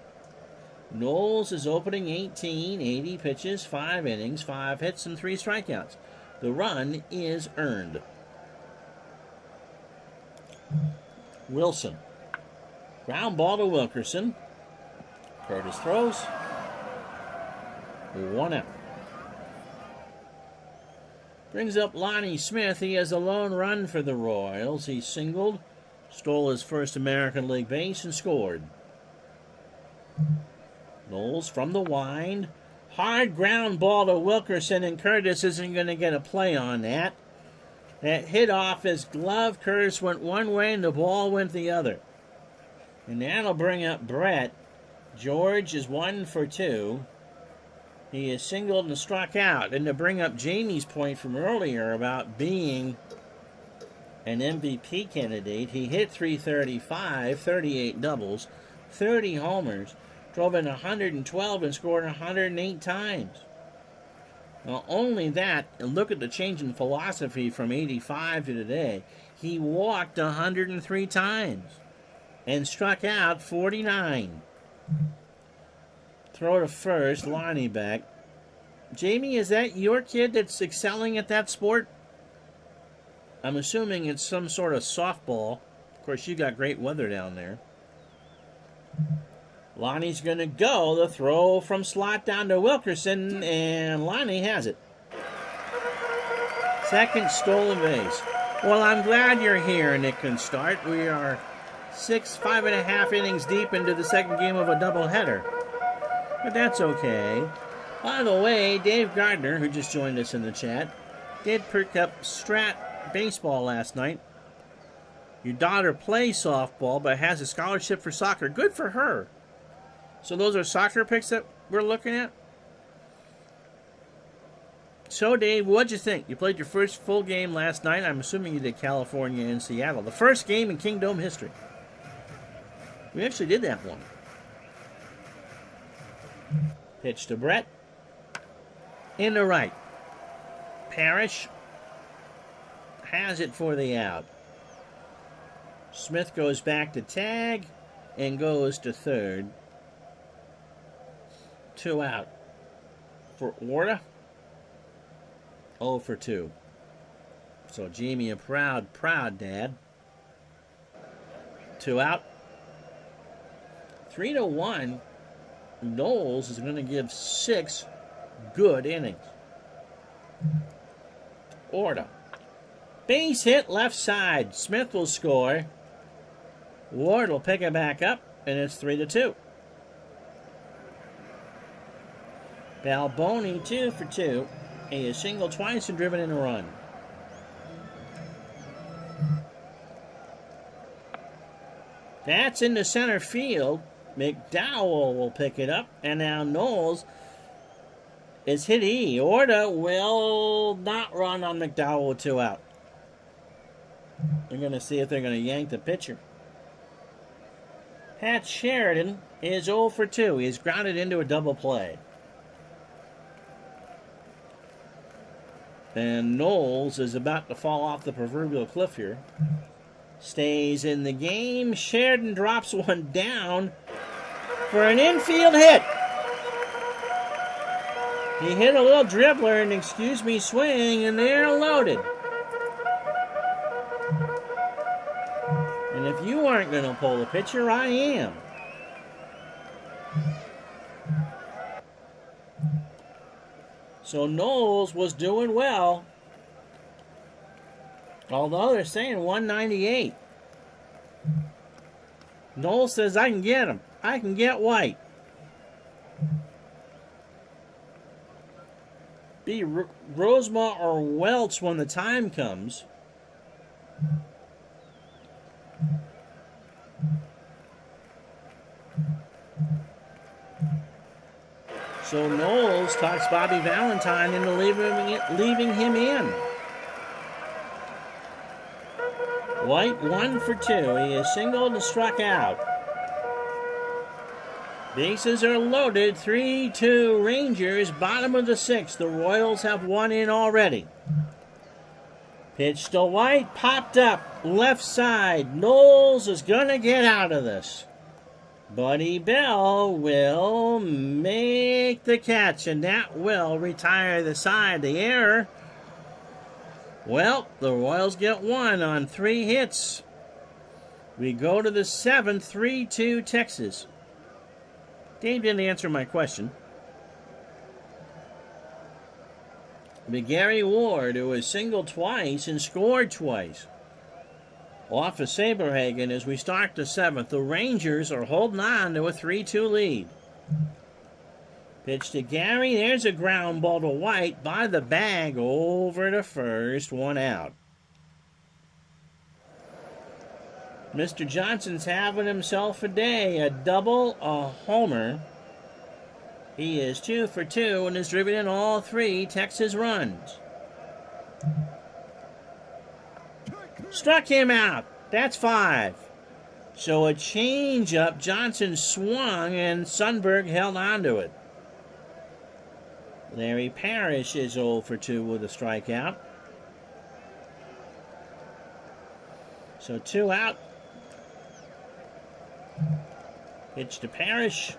Knowles is opening 18, 80 pitches, 5 innings, 5 hits, and 3 strikeouts. The run is earned. Wilson. Ground ball to Wilkerson. Curtis throws. 1 out. Brings up Lonnie Smith. He has a lone run for the Royals. He singled, stole his first American League base, and scored. Knowles from the wind. Hard ground ball to Wilkerson, and Curtis isn't going to get a play on that. That hit off his glove. Curtis went one way, and the ball went the other. And that'll bring up Brett. George is 1 for 2. He is singled and struck out. And to bring up Jamie's point from earlier about being an MVP candidate, he hit .335, 38 doubles, 30 homers, drove in 112 and scored 108 times. Not only that, and look at the change in philosophy from 85 to today. He walked 103 times and struck out 49. Throw to first, Lonnie back. Jamie, is that your kid that's excelling at that sport? I'm assuming it's some sort of softball. Of course, you got great weather down there. Lonnie's going to go. The throw from slot down to Wilkerson, and Lonnie has it. Second stolen base. Well, I'm glad you're here, Nick can start. We are 5.5 innings deep into the second game of a doubleheader. But that's okay. By the way, Dave Gardner, who just joined us in the chat, did pick up Strat baseball last night. Your daughter plays softball but has a scholarship for soccer. Good for her. So those are soccer picks that we're looking at? So, Dave, what'd you think? You played your first full game last night. I'm assuming you did California and Seattle. The first game in Kingdom history. We actually did that one. Pitch to Brett. Into right. Parrish has it for the out. Smith goes back to tag and goes to third. 2 out. For Orta, 0 for 2. So Jamie, a proud dad. 2 out. 3-1. Knowles is going to give 6 good innings. Orta. Base hit left side. Smith will score. Ward will pick it back up, and it's 3-2. Balboni 2 for 2. He has singled twice and driven in a run. That's into center field. McDowell will pick it up, and now Knowles is hit E. Orta will not run on McDowell with 2 out. They're going to see if they're going to yank the pitcher. Pat Sheridan is 0 for 2. He's grounded into a double play. And Knowles is about to fall off the proverbial cliff here. Stays in the game. Sheridan drops one down for an infield hit. He hit a little dribbler and excuse me swing, and they're loaded. And if you aren't going to pull the pitcher, I am. So Knowles was doing well. Although they're saying 198. Knowles says, I can get him. I can get White. Be Rosema or Welch when the time comes. So Knowles talks Bobby Valentine into leaving him in. White 1 for 2. He is singled and struck out. Bases are loaded. 3-2 Rangers. Bottom of the 6th. The Royals have one in already. Pitch to White. Popped up. Left side. Knowles is going to get out of this. Buddy Bell will make the catch, and that will retire the side. The error. Well, the Royals get 1 on 3 hits. We go to the 7th, 3-2 Texas. Dave didn't answer my question. But Gary Ward, who has singled twice and scored twice, off of Saberhagen as we start the 7th. The Rangers are holding on to a 3-2 lead. Pitch to Gary. There's a ground ball to White by the bag over to first. 1 out. Mr. Johnson's having himself a day. A double, a homer. He is 2 for 2 and has driven in all 3 Texas runs. Struck him out. That's 5. So a change-up. Johnson swung, and Sundberg held on to it. Larry Parrish is 0 for 2 with a strikeout. So 2 out. Pitch to Parrish.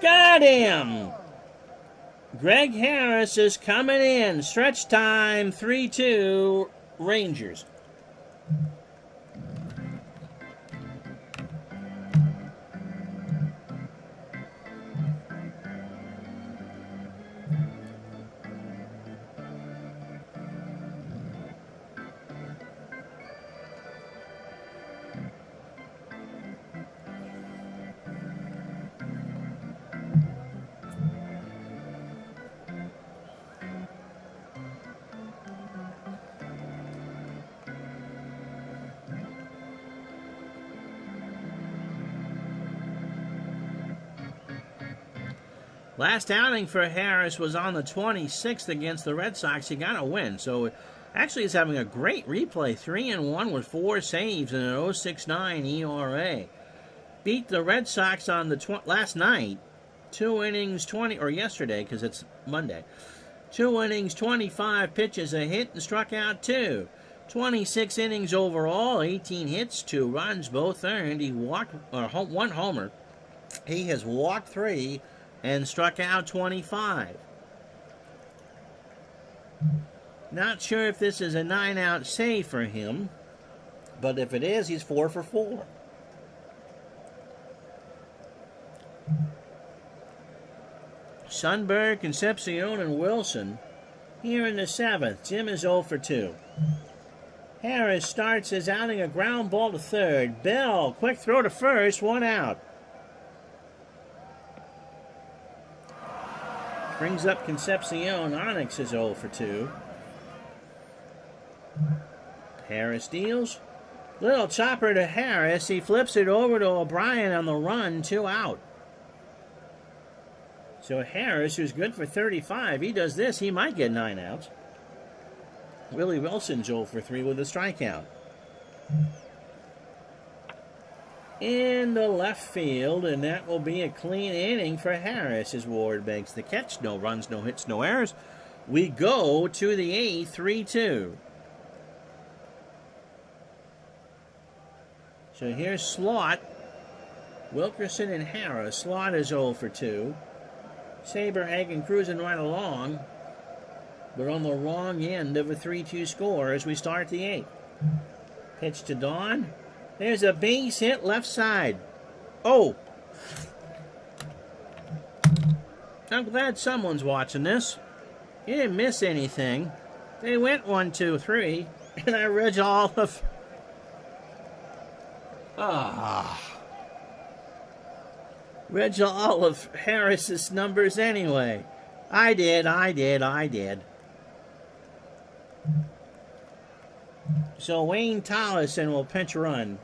Got him! Greg Harris is coming in. Stretch time, 3-2 Rangers. Last outing for Harris was on the 26th against the Red Sox. He got a win. So actually he's having a great replay. 3-1 with 4 saves and an 0.69 ERA. Beat the Red Sox on the last night 2 innings, 20, or yesterday because it's Monday. 2 innings, 25 pitches, a hit, and struck out 2. 26 innings overall, 18 hits, 2 runs, both earned. He walked 1 homer. He has walked 3 and struck out 25. Not sure if this is a 9-out save for him, but if it is, he's 4 for 4. Sundberg, Concepcion, and Wilson here in the 7th. Jim is 0 for 2. Harris starts his outing, a ground ball to third. Bell, quick throw to first, 1 out. Brings up Concepcion. Onyx is 0 for 2. Harris deals. Little chopper to Harris. He flips it over to O'Brien on the run, 2 out. So Harris, who's good for 35, he does this, he might get 9 outs. Willie Wilson's 0 for 3 with a strikeout. In the left field, and that will be a clean inning for Harris as Ward makes the catch. No runs, no hits, no errors. We go to the 8th, 3-2. So here's Slot, Wilkerson, and Harris. Slot is 0 for 2. Saberhagen cruising right along, but on the wrong end of a 3-2 score as we start the 8th. Pitch to Dawn. There's a base hit left side. Oh! I'm glad someone's watching this. You didn't miss anything. They went 1, 2, 3, and I read all of... Read you all of Harris's numbers anyway. I did. So Wayne Tollison will pinch run.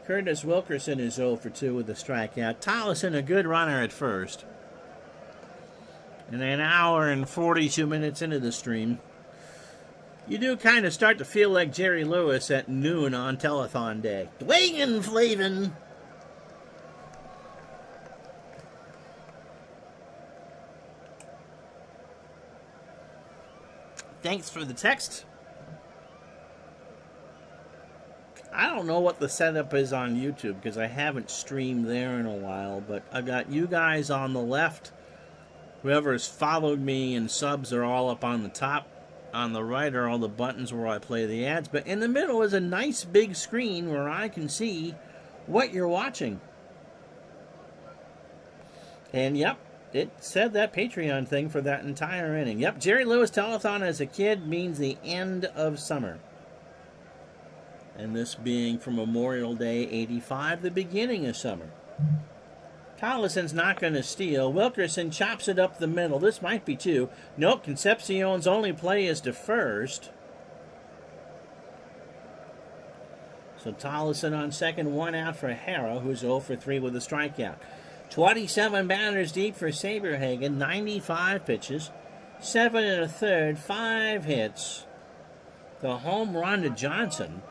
Curtis Wilkerson is 0 for 2 with a strikeout. Tollison a good runner at first. And an hour and 42 minutes into the stream, you do kind of start to feel like Jerry Lewis at noon on telethon day. Dwayne Flavin. Thanks for the text. I don't know what the setup is on YouTube because I haven't streamed there in a while, but I got you guys on the left. Whoever's followed me and subs are all up on the top. On the right are all the buttons where I play the ads, but in the middle is a nice big screen where I can see what you're watching. And yep, it said that Patreon thing for that entire inning. Yep, Jerry Lewis telethon as a kid means the end of summer. And this being from Memorial Day 85, the beginning of summer. Collison's not going to steal. Wilkerson chops it up the middle. This might be 2. Nope, Concepcion's only play is to first. So Tollison on second, 1 out for Hara, who's 0 for 3 with a strikeout. 27 batters deep for Saberhagen, 95 pitches, 7 1/3, 5 hits. The home run to Johnson,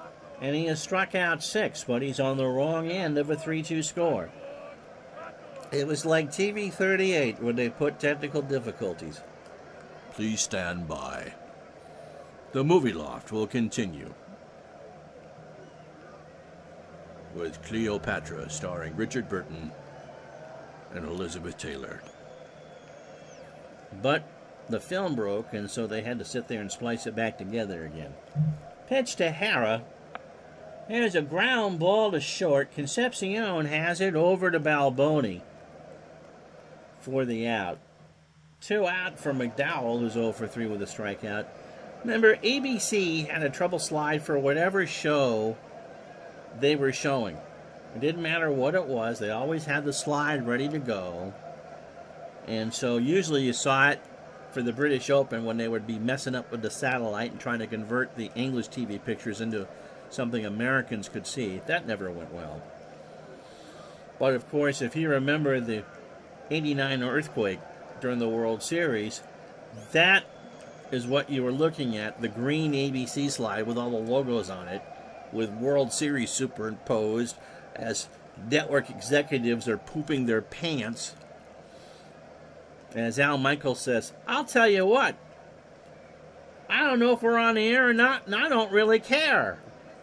and he has struck out 6, but he's on the wrong end of a 3-2 score. It was like TV 38 when they put technical difficulties. Please stand by. The Movie Loft will continue. With Cleopatra starring Richard Burton and Elizabeth Taylor. But the film broke, and so they had to sit there and splice it back together again. Pitch to Hara. There's a ground ball to short. Concepcion has it over to Balboni for the out. 2 out for McDowell, who's 0 for 3 with a strikeout. Remember, ABC had a trouble slide for whatever show they were showing. It didn't matter what it was. They always had the slide ready to go. And so usually you saw it for the British Open when they would be messing up with the satellite and trying to convert the English TV pictures into something Americans could see. That never went well. But of course, if you remember the 89 earthquake during the World Series, that is what you were looking at, the green ABC slide with all the logos on it. with World Series superimposed as network executives are pooping their pants. As Al Michaels says, I'll tell you what, I don't know if we're on the air or not, and I don't really care.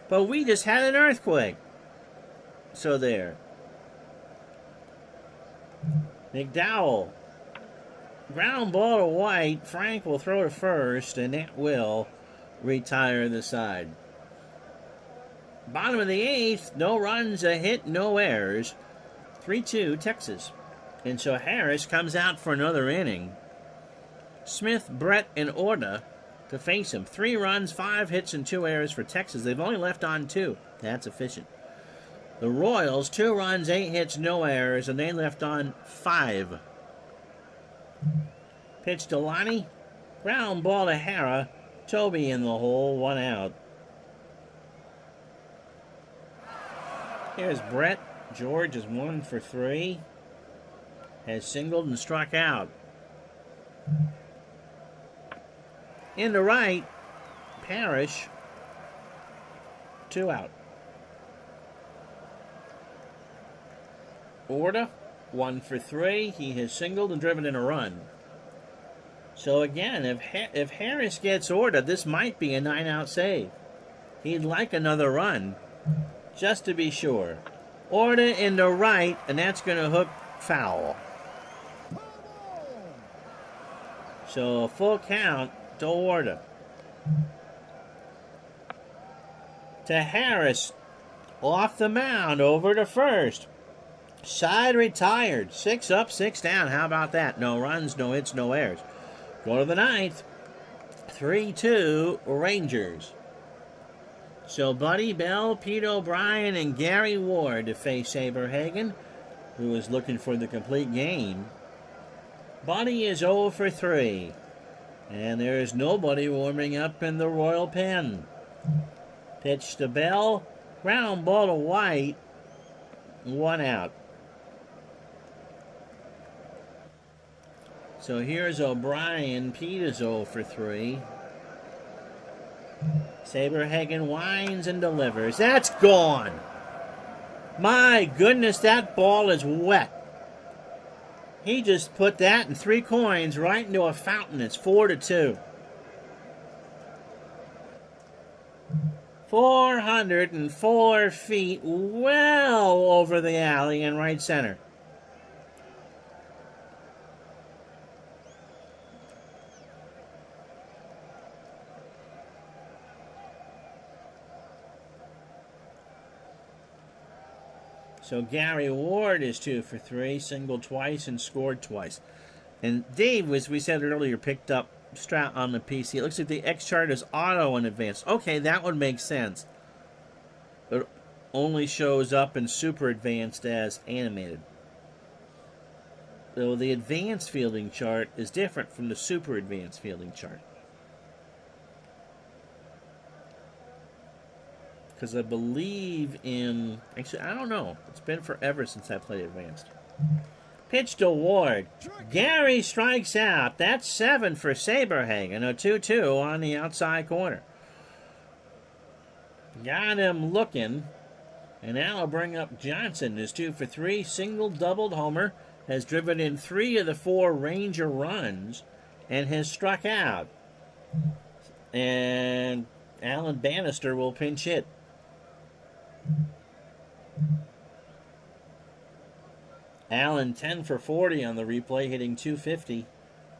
But we just had an earthquake. So there. McDowell. Ground ball to White. Frank will throw to first, and that will retire the side. Bottom of the eighth, no runs, a hit, no errors. 3-2 Texas. And so Harris comes out for another inning. Smith, Brett, and Orta to face him. 3 runs, 5 hits, and 2 errors for Texas. They've only left on 2. That's efficient. The Royals, 2 runs, 8 hits, no errors, and they left on 5. Pitch to Lonnie. Ground ball to Hara. Toby in the hole, 1 out. Here's Brett. George is 1 for 3. Has singled and struck out. Into right, Parrish, 2 out. Orta, 1 for 3. He has singled and driven in a run. So again, if Harris gets Orta, this might be a 9-out save. He'd like another run, just to be sure. Orta into right, and that's going to hook foul. So a full count to Orta. To Harris, off the mound, over to first. Side retired. 6 up, 6 down. How about that? No runs, no hits, no errors. Go to the ninth. 3-2 Rangers. So Buddy Bell, Pete O'Brien, and Gary Ward to face Saberhagen, who is looking for the complete game. Buddy is 0 for 3. And there is nobody warming up in the Royal pen. Pitch to Bell. Ground ball to White. 1 out. So here's O'Brien. Pete is 0 for 3. Saberhagen winds and delivers. That's gone. My goodness, that ball is wet. He just put that and 3 coins right into a fountain. It's 4-2. 404 feet, well over the alley in right center. So Gary Ward is 2 for 3, singled twice and scored twice. And Dave, as we said earlier, picked up Strout on the PC. It looks like the X chart is auto in advance. Okay, that would make sense. It only shows up in super advanced as animated. So the advanced fielding chart is different from the super advanced fielding chart. Because I believe in... Actually, I don't know. It's been forever since I played Advanced. Pitch to Ward. Gary strikes out. That's 7 for Saberhagen. A 2-2 on the outside corner. Got him looking. And now I'll bring up Johnson. Is 2 for 3. Single, doubled homer. Has driven in 3 of the 4 Ranger runs. And has struck out. And Alan Bannister will pinch hit. Allen 10 for 40 on the replay, hitting .250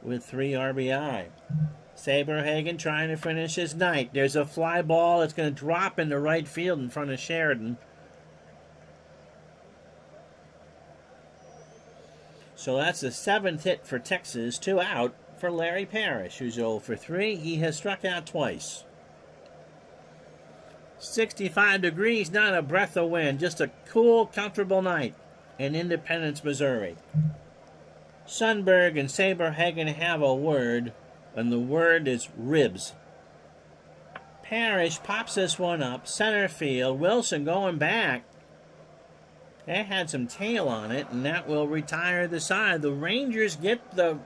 with 3 RBI. Saberhagen trying to finish his night. There's a fly ball that's going to drop into right field in front of Sheridan. So that's the 7th hit for Texas. 2 out for Larry Parrish, who's 0 for 3. He has struck out twice. 65 degrees, not a breath of wind. Just a cool, comfortable night in Independence, Missouri. Sundberg and Saberhagen have a word, and the word is ribs. Parrish pops this one up, center field. Wilson going back. That had some tail on it, and that will retire the side. The Rangers get the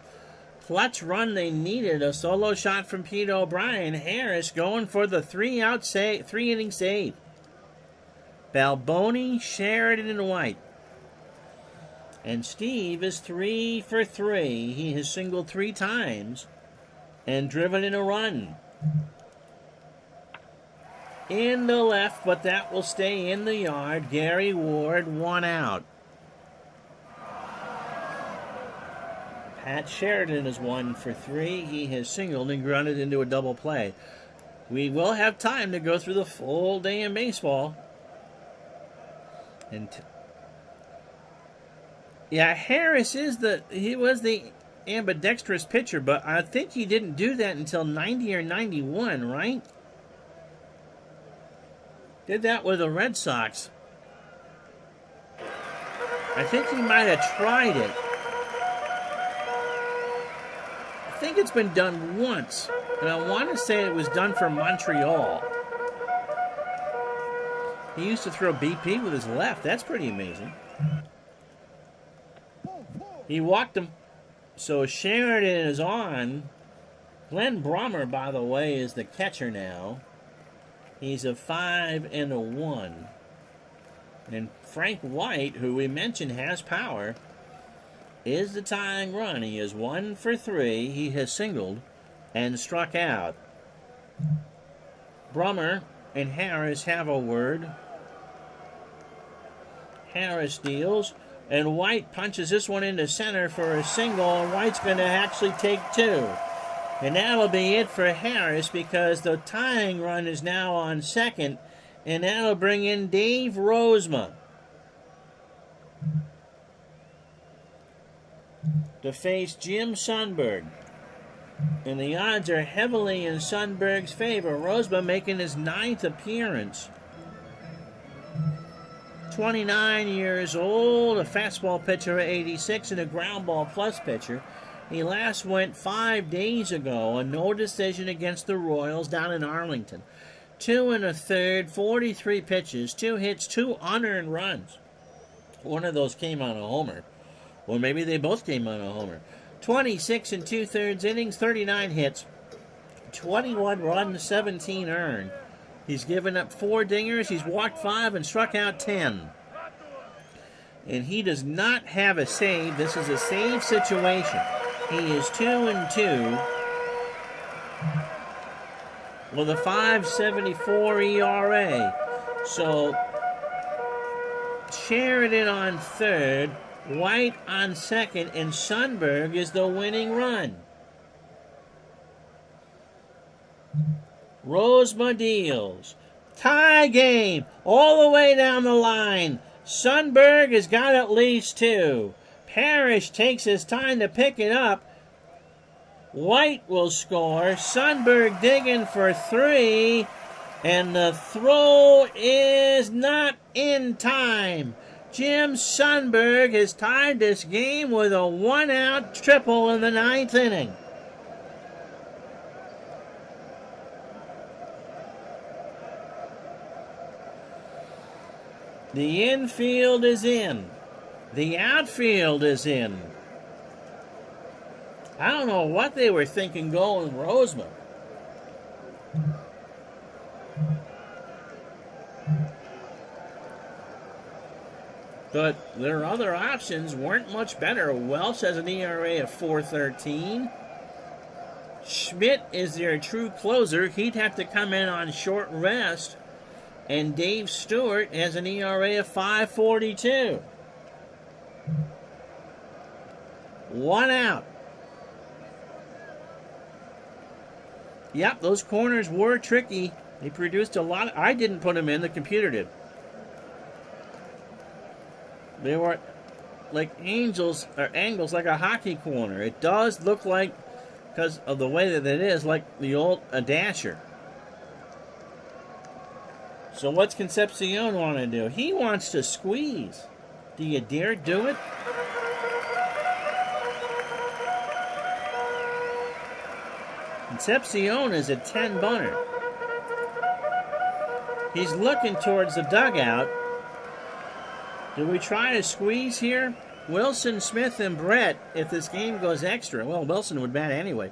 clutch run they needed. A solo shot from Pete O'Brien. Harris going for the 3-inning save. Balboni, Sheridan, and White. And Steve is 3 for 3. He has singled 3 times and driven in a run. In the left, but that will stay in the yard. Gary Ward, 1 out. Pat Sheridan is 1 for 3. He has singled and grunted into a double play. We will have time to go through the full day in baseball. And yeah, Harris was the ambidextrous pitcher, but I think he didn't do that until 90 or 91, right? Did that with the Red Sox. I think he might have tried it. I think it's been done once, and I want to say it was done for Montreal. He used to throw BP with his left. That's pretty amazing. He walked him. So Sheridan is on. Glenn Brummer, by the way, is the catcher now. He's a 5 and a 1. And Frank White, who we mentioned has power, is the tying run. He is 1 for 3. He has singled and struck out. Brummer and Harris have a word. Harris deals, and White punches this one into center for a single, and White's going to actually take 2. And that'll be it for Harris because the tying run is now on second, and that'll bring in Dave Rozema to face Jim Sundberg. And the odds are heavily in Sundberg's favor. Rozema making his 9th appearance. 29 years old, a fastball pitcher at 86, and a ground ball plus pitcher. He last went 5 days ago, a no decision against the Royals down in Arlington. 2 1/3, 43 pitches, 2 hits, 2 unearned runs. One of those came on a homer. Or maybe they both came on a homer. 26 2/3 innings, 39 hits, 21 runs, 17 earned. He's given up 4 dingers. He's walked 5 and struck out 10. And he does not have a save. This is a save situation. He is 2-2 with a 5.74 ERA. So Sheridan on third, White on second, and Sundberg is the winning run. Rozema deals. Tie game all the way down the line. Sundberg has got at least 2. Parrish takes his time to pick it up. White will score. Sundberg digging for 3. And the throw is not in time. Jim Sundberg has tied this game with a 1-out triple in the 9th inning. The infield is in. The outfield is in. I don't know what they were thinking going Rozema. But their other options weren't much better. Welsh has an ERA of 4.13. Schmidt is their true closer. He'd have to come in on short rest. And Dave Stewart has an ERA of 5.42. 1 out. Yep, those corners were tricky. They produced a lot. I didn't put them in. The computer did. They were like angles like a hockey corner. It does look like, because of the way that it is, like the old dasher. So what's Concepcion want to do? He wants to squeeze. Do you dare do it? Concepcion is a 10-bunter. He's looking towards the dugout. Do we try to squeeze here? Wilson, Smith, and Brett, if this game goes extra. Well, Wilson would bat anyway.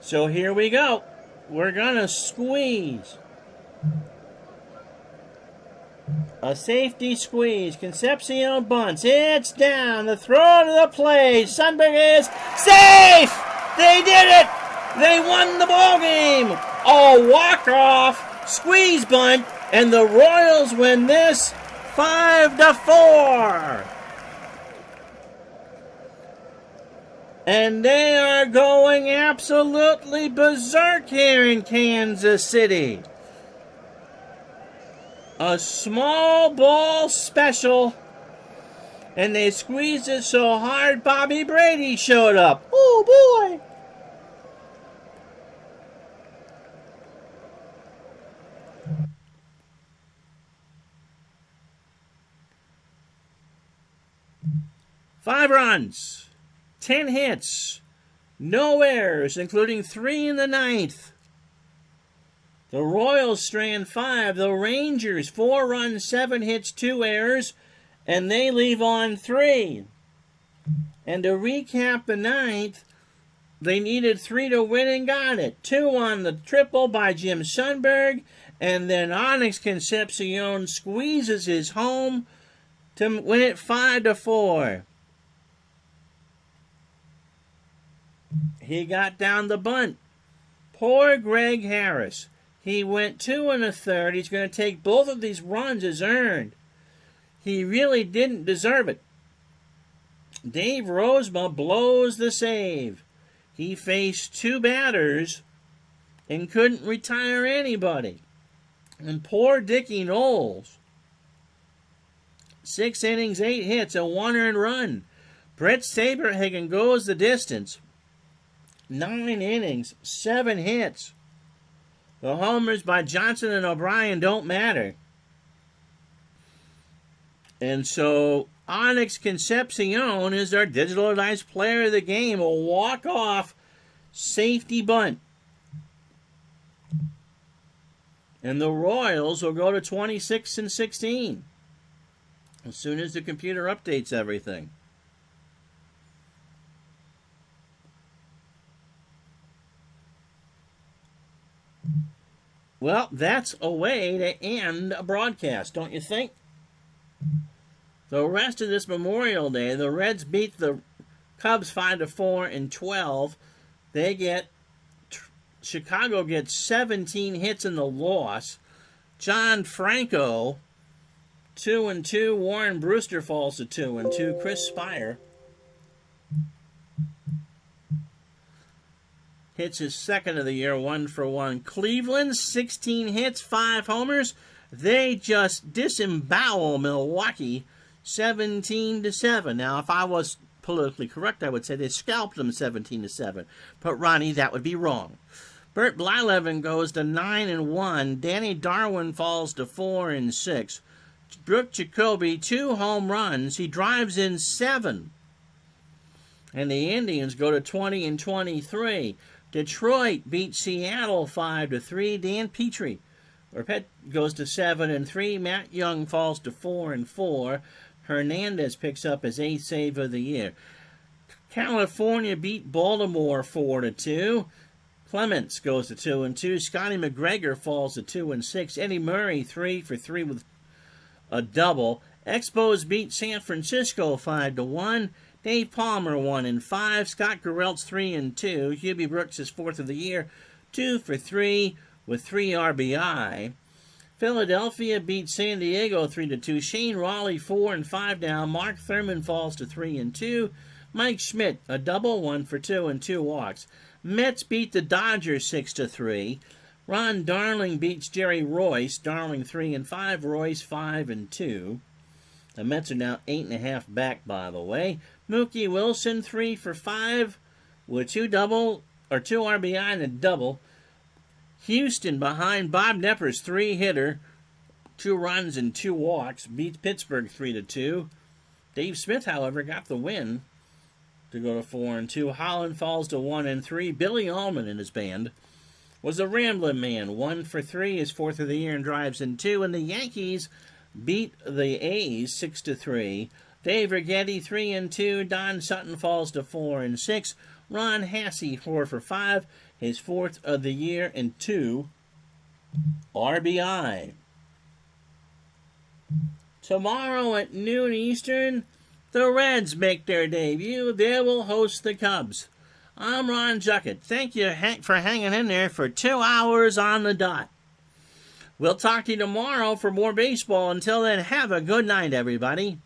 So here we go. We're going to squeeze. A safety squeeze. Concepcion bunts. It's down. The throw to the plate. Sundberg is safe! They did it! They won the ball game! A walk-off squeeze bunt, and the Royals win this 5-4. And they are going absolutely berserk here in Kansas City. A small ball special, and they squeezed it so hard Bobby Brady showed up. Oh boy! Five runs, 10 hits, no errors, including 3 in the ninth. The Royals strand 5. The Rangers, 4 runs, 7 hits, 2 errors, and they leave on 3. And to recap the ninth, they needed 3 to win and got it. 2 on the triple by Jim Sundberg, and then Onyx Concepcion squeezes his home to win it 5-4. He got down the bunt. Poor Greg Harris. He went 2 1/3. He's going to take both of these runs as earned. He really didn't deserve it. Dave Rozema blows the save. He faced 2 batters and couldn't retire anybody. And poor Dickie Knowles. 6 innings, 8 hits, a 1 earned run. Brett Saberhagen goes the distance. 9 innings, 7 hits. The homers by Johnson and O'Brien don't matter. And so Onyx Concepcion is our digitalized player of the game. A walk-off safety bunt. And the Royals will go to 26-16 as soon as the computer updates everything. Well, that's a way to end a broadcast, don't you think? The rest of this Memorial Day, the Reds beat the Cubs 5-4 in 12. Chicago gets 17 hits in the loss. John Franco, 2-2. Warren Brewster falls to 2-2. Chris Spire hits his second of the year, 1-for-1. Cleveland, 16 hits, 5 homers. They just disembowel Milwaukee 17-7. Now, if I was politically correct, I would say they scalped them 17-7. But, Ronnie, that would be wrong. Bert Blyleven goes to 9-1. Danny Darwin falls to 4-6. Brooke Jacoby, 2 home runs. He drives in 7. And the Indians go to 20-23. Detroit beats Seattle 5-3. Dan Petrie goes to 7-3. Matt Young falls to 4-4. Hernandez picks up his 8th save of the year. California beat Baltimore 4-2. Clements goes to 2-2. Scotty McGregor falls to 2-6. Eddie Murray 3-for-3 with a double. Expos beat San Francisco 5-1. Dave Palmer 1-5. Scott Gereltz 3-2. Hubie Brooks is 4th of the year, 2-for-3 with 3 RBI. Philadelphia beats San Diego 3-2. Shane Raleigh 4-5 now. Mark Thurman falls to 3-2. Mike Schmidt a double, 1-for-2 and 2 walks. Mets beat the Dodgers 6-3. Ron Darling beats Jerry Royce. Darling 3-5. Royce 5-2. The Mets are now 8.5 back, by the way. Mookie Wilson 3-for-5 with 2 RBI and a double. Houston behind Bob Knepper's 3-hitter, 2 runs and 2 walks, beats Pittsburgh 3-2. Dave Smith, however, got the win to go to 4-2. Holland falls to 1-3. Billy Allman and his band was a rambling man, 1-for-3, his 4th of the year and drives in 2. And the Yankees beat the A's 6-3. Dave Righetti 3-2. Don Sutton falls to 4-6. Ron Hassey 4-for-5, his 4th of the year and 2 RBI. Tomorrow at noon Eastern, the Reds make their debut. They will host the Cubs. I'm Ron Juckett. Thank you for hanging in there for 2 hours on the dot. We'll talk to you tomorrow for more baseball. Until then, have a good night, everybody.